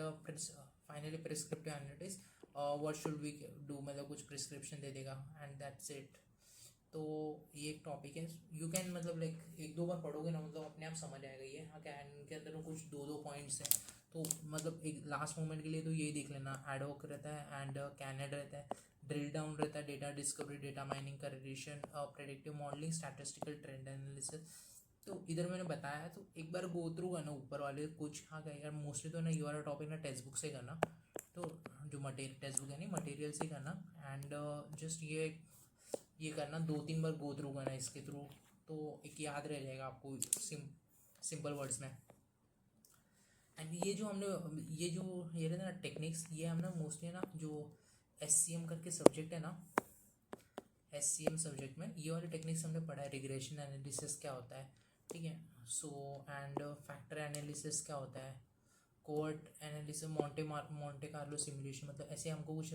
finally prescriptive analytics what should we do, मतलब कुछ प्रिस्क्रिप्शन दे देगा, एंड दैट्स इट। तो ये एक टॉपिक है, यू कैन मतलब लाइक एक दो बार पढ़ोगे ना मतलब अपने आप समझ आएगा ये, हाँ क्या इनके अंदर कुछ दो पॉइंट्स हैं, तो मतलब एक लास्ट मोमेंट के लिए तो यही देख लेना, एडहोक रहता है, एंड कैनेड रहता है, ड्रिल डाउन रहता है, data discovery, data mining, correction, predictive modelling, statistical trend analysis. तो इधर मैंने बताया, तो एक बार गो थ्रू करना ऊपर वाले कुछ, हाँ क्या यार मोस्टली तो ना ये वाला टॉपिक ना टेक्स्ट बुक से करना, तो जो मटेरियल टेक्स्ट बुक है नहीं मटेरियल से करना, एंड जस्ट ये करना 2-3 बार गो थ्रू करना इसके थ्रू, तो एक याद रह जाएगा आपको सिंपल वर्ड्स में। एंड ये जो हमने ये रहता है ना टेक्निक्स, ये हमने मोस्टली ना जो SCM करके सब्जेक्ट है ना, SCM सब्जेक्ट में ये वाले टेक्निक्स हमने पढ़ा है, रिग्रेशन एनालिसिस क्या होता है, ठीक है। सो एंड फैक्टर एनालिसिस क्या होता है, covert analysis, Monte Carlo simulation, मतलब ऐसे हमको कुछ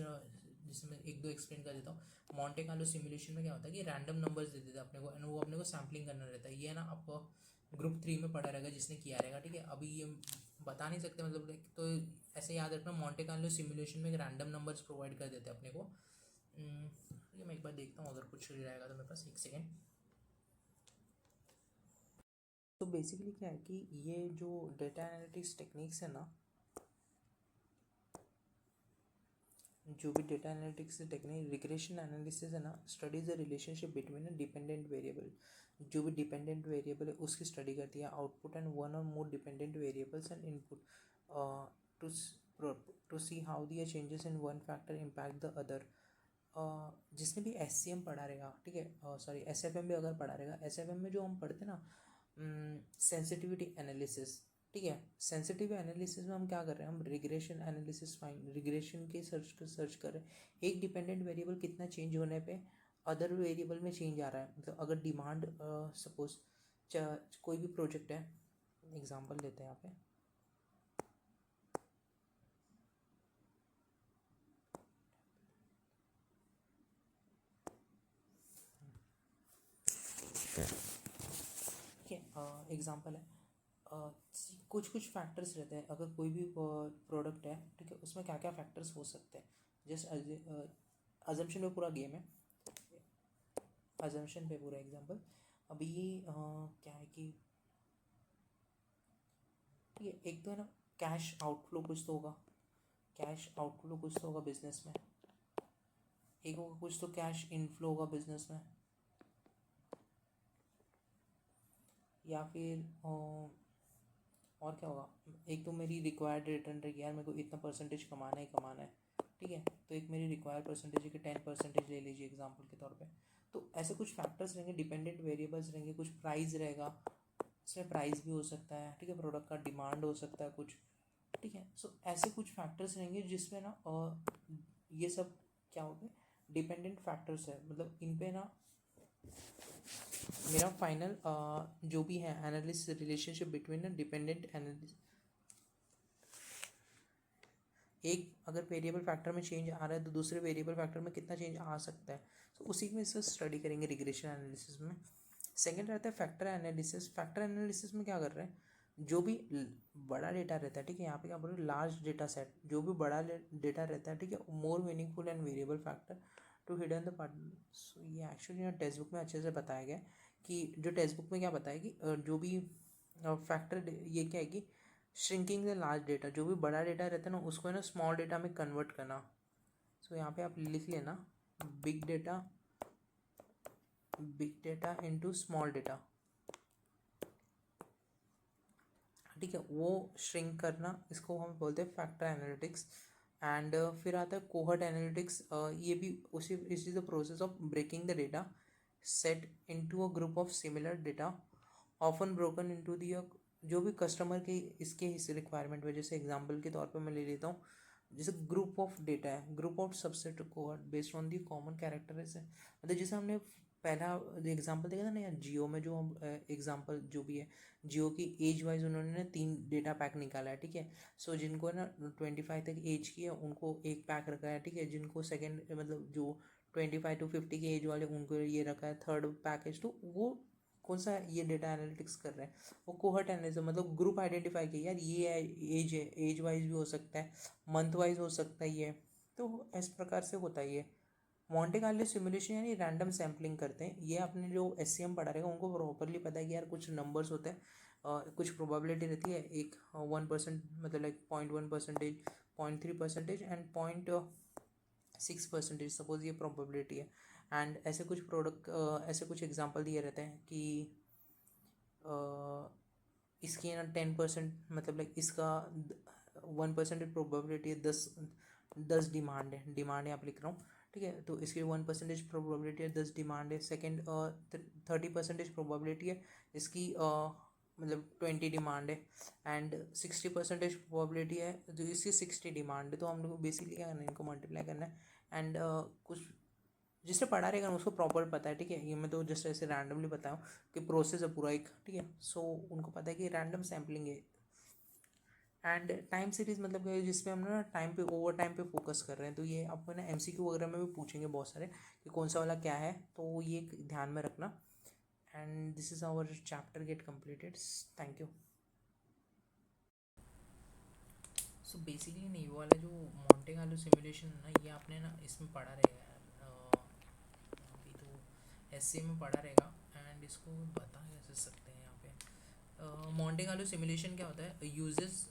जिसमें एक दो एक्सप्लेन कर देता हूँ। मॉन्टे कार्लो सिमुलेशन में क्या होता है कि रैंडम नंबर्स दे देते हैं अपने को, एंड वो अपने को सैम्पलिंग करना रहता है, ये ना आप ग्रुप 3 में पढ़ा रहेगा जिसने किया रहेगा, ठीक है। अभी ये बता नहीं सकते मतलब तो ऐसे याद रखना, मॉन्टे कार्लो सिमुलेशन में रैंडम नंबर्स प्रोवाइड कर देते हैं अपने को। ये मैं एक बार देखता हूँ अगर कुछ रहेगा तो मेरे पास, एक सेकेंड। तो बेसिकली क्या है कि ये जो डेटा एनालिटिक्स टेक्निक्स है ना, जो भी data analytics technique regression analysis है ना, study the relationship between a dependent variable, जो भी डिपेंडेंट वेरिएबल है उसकी स्टडी करती है, आउटपुट एंड वन और more dependent variables and input to to see how their changes in one factor impact the other. जिसने भी एस सी एम पढ़ा रहेगा, ठीक है, सॉरी एस एफ एम भी अगर पढ़ा रहेगा, एस एफ एम में जो हम पढ़ते हैं ना सेंसिटिविटी एनालिसिस, ठीक है, सेंसिटिव एनालिसिस में हम क्या कर रहे हैं, हम रिग्रेशन एनालिसिस फाइन रिग्रेशन के सर्च कर रहे हैं, एक डिपेंडेंट वेरिएबल कितना चेंज होने पे अदर वेरिएबल में चेंज आ रहा है। मतलब अगर डिमांड सपोज कोई भी प्रोजेक्ट है, एग्जांपल लेते हैं यहाँ पे, ठीक है, एग्जांपल है, कुछ कुछ फैक्टर्स रहते हैं, अगर कोई भी प्रोडक्ट है, ठीक है, उसमें क्या क्या फैक्टर्स हो सकते हैं। जस्ट अजम्पशन पे पूरा गेम है, अजम्पशन पे पूरा एग्जांपल। अभी क्या है कि ठीक है, एक तो है ना कैश आउटफ्लो कुछ तो होगा, कैश आउटफ्लो कुछ तो होगा बिजनेस में, एक होगा कुछ तो कैश इनफ्लो होगा बिजनेस में, या फिर और क्या होगा, एक तो मेरी रिक्वायर्ड रिटर्न रहेगी, यार मेरे को इतना परसेंटेज कमाना ही कमाना है, ठीक है, तो एक मेरी रिक्वायर्ड परसेंटेज है कि 10% ले लीजिए एग्जांपल के तौर पे। तो ऐसे कुछ फैक्टर्स रहेंगे, डिपेंडेंट वेरिएबल्स रहेंगे, कुछ प्राइस रहेगा, इसमें प्राइस भी हो सकता है, ठीक है, प्रोडक्ट का डिमांड हो सकता है कुछ, ठीक है। सो ऐसे कुछ फैक्टर्स रहेंगे जिसमें ना ये सब क्या हो गए, डिपेंडेंट फैक्टर्स है, मतलब इन पे ना मेरा फाइनल जो भी है analysis relationship between dependent analysis, एक अगर वेरिएबल फैक्टर में चेंज आ रहा है तो दूसरे वेरिएबल फैक्टर में कितना चेंज आ सकता है, तो उसी में से स्टडी करेंगे रिग्रेशन एनालिसिस में। सेकेंड रहता है फैक्टर एनालिसिस। फैक्टर एनालिसिस में क्या कर रहे हैं, जो भी बड़ा डेटा रहता है, ठीक है, यहाँ पे क्या बोल रहे हैं, लार्ज डेटा सेट, जो भी बड़ा डेटा रहता है, ठीक है, more meaningful and variable factor to hidden the part. So ये एक्चुअली यहाँ टेक्स्ट बुक में अच्छे से बताया गया है कि जो टेक्स्ट बुक में क्या बताया कि जो भी फैक्टर ये क्या है कि श्रिंकिंग द लार्ज डेटा, जो भी बड़ा डेटा रहता है ना उसको है ना स्मॉल डेटा में कन्वर्ट करना। सो यहाँ पे आप लिख लेना big data into small data, ठीक है, वो श्रिंक करना, इसको हम बोलते हैं फैक्टर एनालिटिक्स। एंड फिर आता है कोहर्ट एनालिटिक्स, ये भी उसी इस is the process of breaking the data set into a group of similar data often broken into the, जो भी कस्टमर की इसके इस रिक्वायरमेंट वजह से, एग्जांपल के तौर पे मैं ले लेता हूँ, जैसे ग्रुप ऑफ डेटा है, group of subset cohort based on the common characteristics है। मतलब जैसे हमने पहला एग्जांपल देखा था ना यार, जियो में जो हम एग्जांपल जो भी है, जियो की एज वाइज उन्होंने 3 डेटा पैक निकाला है, ठीक है। सो जिनको ना 25 तक एज की है उनको एक पैक रखा है, ठीक है, जिनको सेकेंड मतलब जो 25 to 50 की एज वाले उनको ये रखा है थर्ड पैकेज। तो वो कौन सा ये डेटा एनालिटिक्स कर रहे हैं, वो कोहर्ट एनालिसिस, मतलब ग्रुप आइडेंटिफाई किया, यार ये एज है, एज वाइज भी हो सकता है, मंथ वाइज हो सकता है ये, तो इस प्रकार से होता है ये। मॉन्टे कार्लो सिमुलेशन यानी रैंडम सैम्पलिंग करते हैं, ये आपने जो एस सी एम पढ़ा रहेगा उनको प्रॉपरली पता है कि यार कुछ नंबर्स होते हैं, कुछ प्रोबेबिलिटी रहती है, एक 1% मतलब लाइक 0.1%, 0.3% एंड 0.6% सपोज ये प्रोबेबिलिटी है। एंड ऐसे कुछ प्रोडक्ट ऐसे कुछ एग्जांपल दिए रहते हैं कि इसकी ना 10% मतलब लाइक इसका 1% प्रोबेबिलिटी है, 10 डिमांड है आप लिख रहा हूँ, ठीक है, तो इसकी 1% प्रोबेबिलिटी है, 10 डिमांड है। सेकेंड 30% प्रोबेबिलिटी है इसकी, मतलब 20 डिमांड है। एंड 60% प्रोबेबिलिटी है तो इसकी 60 डिमांड है। तो हम लोग को बेसिकली क्या करना है, इनको मल्टीप्लाई करना है। एंड कुछ जिसने पढ़ा रहेगा ना उसको प्रॉपर पता है, ठीक है, ये मैं तो जस्ट ऐसे रैंडमली बताऊँ कि प्रोसेस है पूरा एक, ठीक है। सो उनको पता है कि रैंडम सैम्पलिंग है। एंड टाइम सीरीज मतलब क्या है, जिसमें हम ना टाइम पे ओवर टाइम पे फोकस कर रहे हैं। तो ये आपको ना एमसीक्यू वगैरह में भी पूछेंगे बहुत सारे कि कौन सा वाला क्या है, तो ये ध्यान में रखना। And this is our chapter get completed. Thank you. So basically नहीं, वो वाला जो मॉन्टे कार्लो सिमुलेशन है ना, ये आपने ना इसमें पढ़ा रहेगा यार, अभी तो एस में पढ़ा रहेगा। एंड इसको बता कैसे सकते हैं यहाँ पे, मॉन्टे कार्लो सिमुलेशन क्या होता है, यूजेस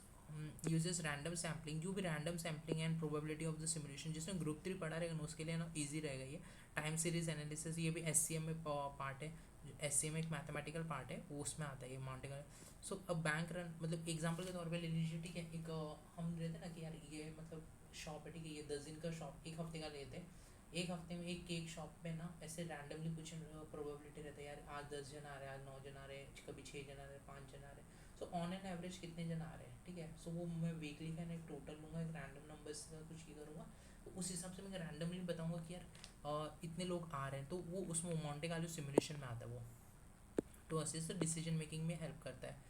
यूजेस रैंडम सैम्पलिंग, जो भी random sampling and probability of the simulation, जिसने ग्रुप 3 पढ़ा रहेगा ना उसके लिए ना ईजी रहेगा ये। टाइम सीरीज एनालिसिस, ये भी एस सी एम में पार्ट है। एस सी एम एक मैथमेटिकल पार्ट है, वो उसमें आता है ये मॉन्टे। सो अब बैंक रन मतलब एग्जाम्पल के तौर पे ले लीजिए, ठीक है। एक हम रहते ना कि यार ये मतलब शॉप है, ठीक है, ये 10 दिन का शॉप, एक हफ्ते का लेते हैं। एक हफ्ते में एक केक शॉप पे ना ऐसे रैंडमली कुछ प्रोबेबिलिटी रहता है यार, आज 10 जन आ रहे हैं, आज 9 जन आ रहे हैं, कभी 6 जन आ रहे हैं, 5 जन आ रहे हैं। सो ऑन एन एवरेज कितने जन आ रहे हैं, ठीक है। सो वो मैं वीकली का एक टोटल लूँगा, एक रैंडम नंबर्स का कुछ ये करूँगा, तो उस हिसाब से मैं रैंडमली बताऊँगा कि यार इतने लोग आ रहे हैं, तो वो उसमें मोंटे कार्लो सिमुलेशन में आता है वो, टू असिस्ट डिसीजन मेकिंग में हेल्प करता है।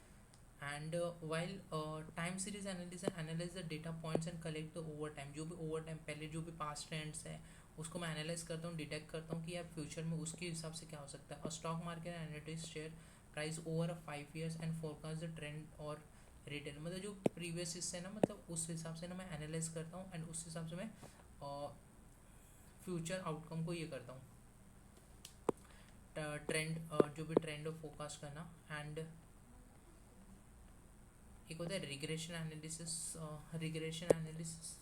And while time series analyse the data points and collect the over time, जो भी ओवर टाइम पहले जो भी पास्ट ट्रेंड्स है उसको मैं एनालाइज करता हूँ, डिटेक्ट करता हूँ कि यार फ्यूचर में उसके हिसाब से क्या हो सकता है। और stock market analytics share price over 5 years and forecast the trend और रिटेल, मतलब जो प्रीवियस हिस्से है ना, मतलब उस हिसाब से ना मैं एनालाइज करता हूँ एंड उस हिसाब से मैं फ्यूचर आउटकम को ये करता हूँ, ट्रेंड जो भी ट्रेंड फोरकास्ट करना। एंड एक होता है रिग्रेशन एनालिसिस। रिग्रेशन एनालिसिस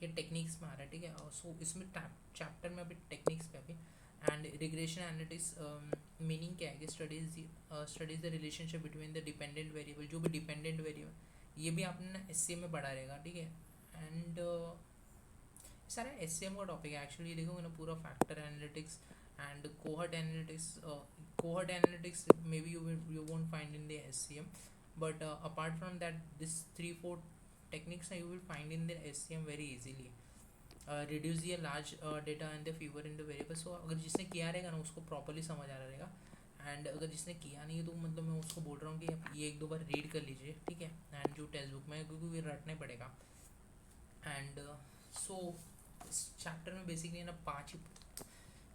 ये टेक्निक्स में आ रहा है, ठीक है। सो इसमें चैप्टर में अभी टेक्निक्स पे अभी। एंड रिग्रेशन एनालिटिक्स मीनिंग क्या है कि studies the relationship between the dependent variable, जो भी डिपेंडेंट वेरिएबल, ये भी आपने ना एस सी एम में पढ़ा रहेगा, ठीक है। एंड सारा एस सी एम का टॉपिक है एक्चुअली, देखोगे ना पूरा factor analytics and cohort analytics may be you won't find in the SCM, but apart from that this 3-4 techniques you will find in the SCM very easily. Reduce the large data and the fewer in the variable, so अगर जिसने किया रहेगा ना उसको properly समझ आ रहा रहेगा। And अगर जिसने किया नहीं है तो मतलब मैं उसको बोल रहा हूँ कि ये एक दो बार रीड कर लीजिए, ठीक है। एंड जो टेक्स्ट बुक में, क्योंकि ये रटने पड़ेगा। एंड सो इस चैप्टर में बेसिकली ना पाँच ही,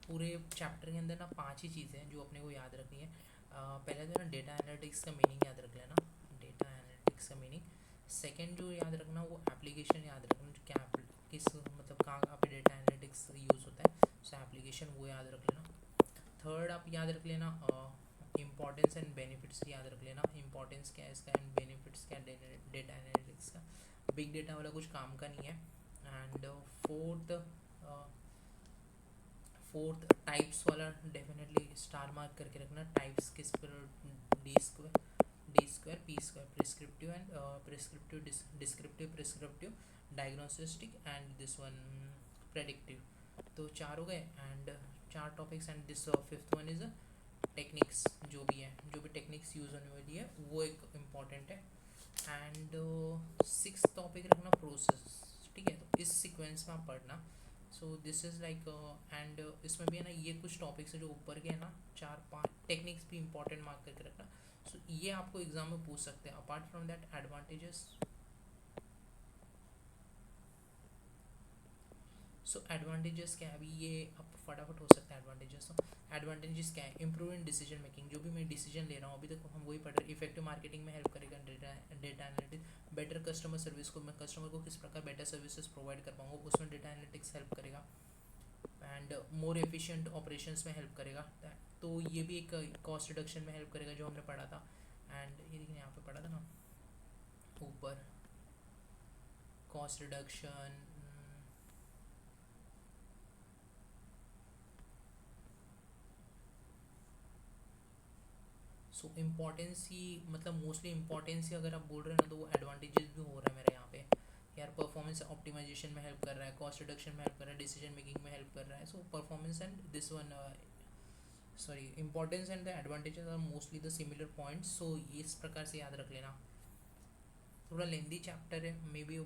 पूरे चैप्टर के अंदर ना पांच ही चीज़ें हैं जो अपने को याद रखनी है। पहले तो ना डेटा एनालिटिक्स का मीनिंग याद रख लेना, डेटा एनालिटिक्स का मीनिंग। सेकंड जो याद रखना वो एप्लीकेशन याद रखना, जो क्या किस मतलब कहाँ पे डेटा एनालिटिक्स यूज़ होता है, सो एप्लीकेशन वो याद रख लेना। थर्ड आप याद रख लेना इम्पॉर्टेंस एंड बेनिफिट्स याद रख लेना, इम्पॉर्टेंस क्या है इसका एंड बेनिफिट्स क्या है डेटा एनालिटिक्स का। बिग डेटा वाला कुछ काम का नहीं है। एंड फोर्थ टाइप्स वाला डेफिनेटली स्टार मार्क करके रखना, टाइप्स किस पर, D square P square, prescriptive and prescriptive, descriptive, prescriptive, diagnostic and this one predictive. तो चार हो गए एंड चार topics. And this fifth one is techniques, जो भी है, जो भी टेक्निक्स यूज़ होने वाली है वो एक इम्पॉर्टेंट है। एंड सिक्स टॉपिक रखना प्रोसेस, ठीक है। तो इस सीक्वेंस में आप पढ़ना। So this is like and इसमें भी है ना ये कुछ टॉपिक्स है जो ऊपर के है ना, 4-5 टेक्निक्स भी इंपॉर्टेंट मार्क करके रखना। सो ये आपको एग्जाम में पूछ सकते हैं। Apart from that advantages, so advantages क्या है अभी ये अब फटाफट हो सकता है। एडवांटेजेस, तो एडवांटेजेस क्या है, इंप्रूव इन डिसीजन मेकिंग, जो भी मैं डिसीजन ले रहा हूँ अभी तक हम वही पढ़ रहे हैं। इफेक्टिव मार्केटिंग में हेल्प करेगा data analytics. Better customer service को, मैं कस्टमर को किस प्रकार बेटर सर्विसेज प्रोवाइड कर पाऊंगा, उसमें डेटा एनालिटिक्स हेल्प करेगा। एंड मोर एफिशिएंट ऑपरेशंस में हेल्प करेगा, तो ये भी एक कॉस्ट रिडक्शन में हेल्प करेगा जो हमने पढ़ा था। एंड ये देखिए यहाँ पे पढ़ा था ना ऊपर, कॉस्ट रिडक्शन। सो इम्पॉर्टेंस ही मतलब मोस्टली इम्पॉर्टेंस ही अगर आप बोल रहे हैं ना तो वो एडवांटेजेस भी हो रहा है मेरे यहाँ पे। यार परफॉर्मेंस ऑप्टिमाइजेशन में हेल्प कर रहा है, कॉस्ट रिडक्शन में हेल्प कर रहा है, डिसीजन मेकिंग में हेल्प कर रहा है। So performance and this one sorry importance and the advantages are mostly the similar points. So इस प्रकार से याद रख लेना। थोड़ा लेंदी चैप्टर है, मे बी वो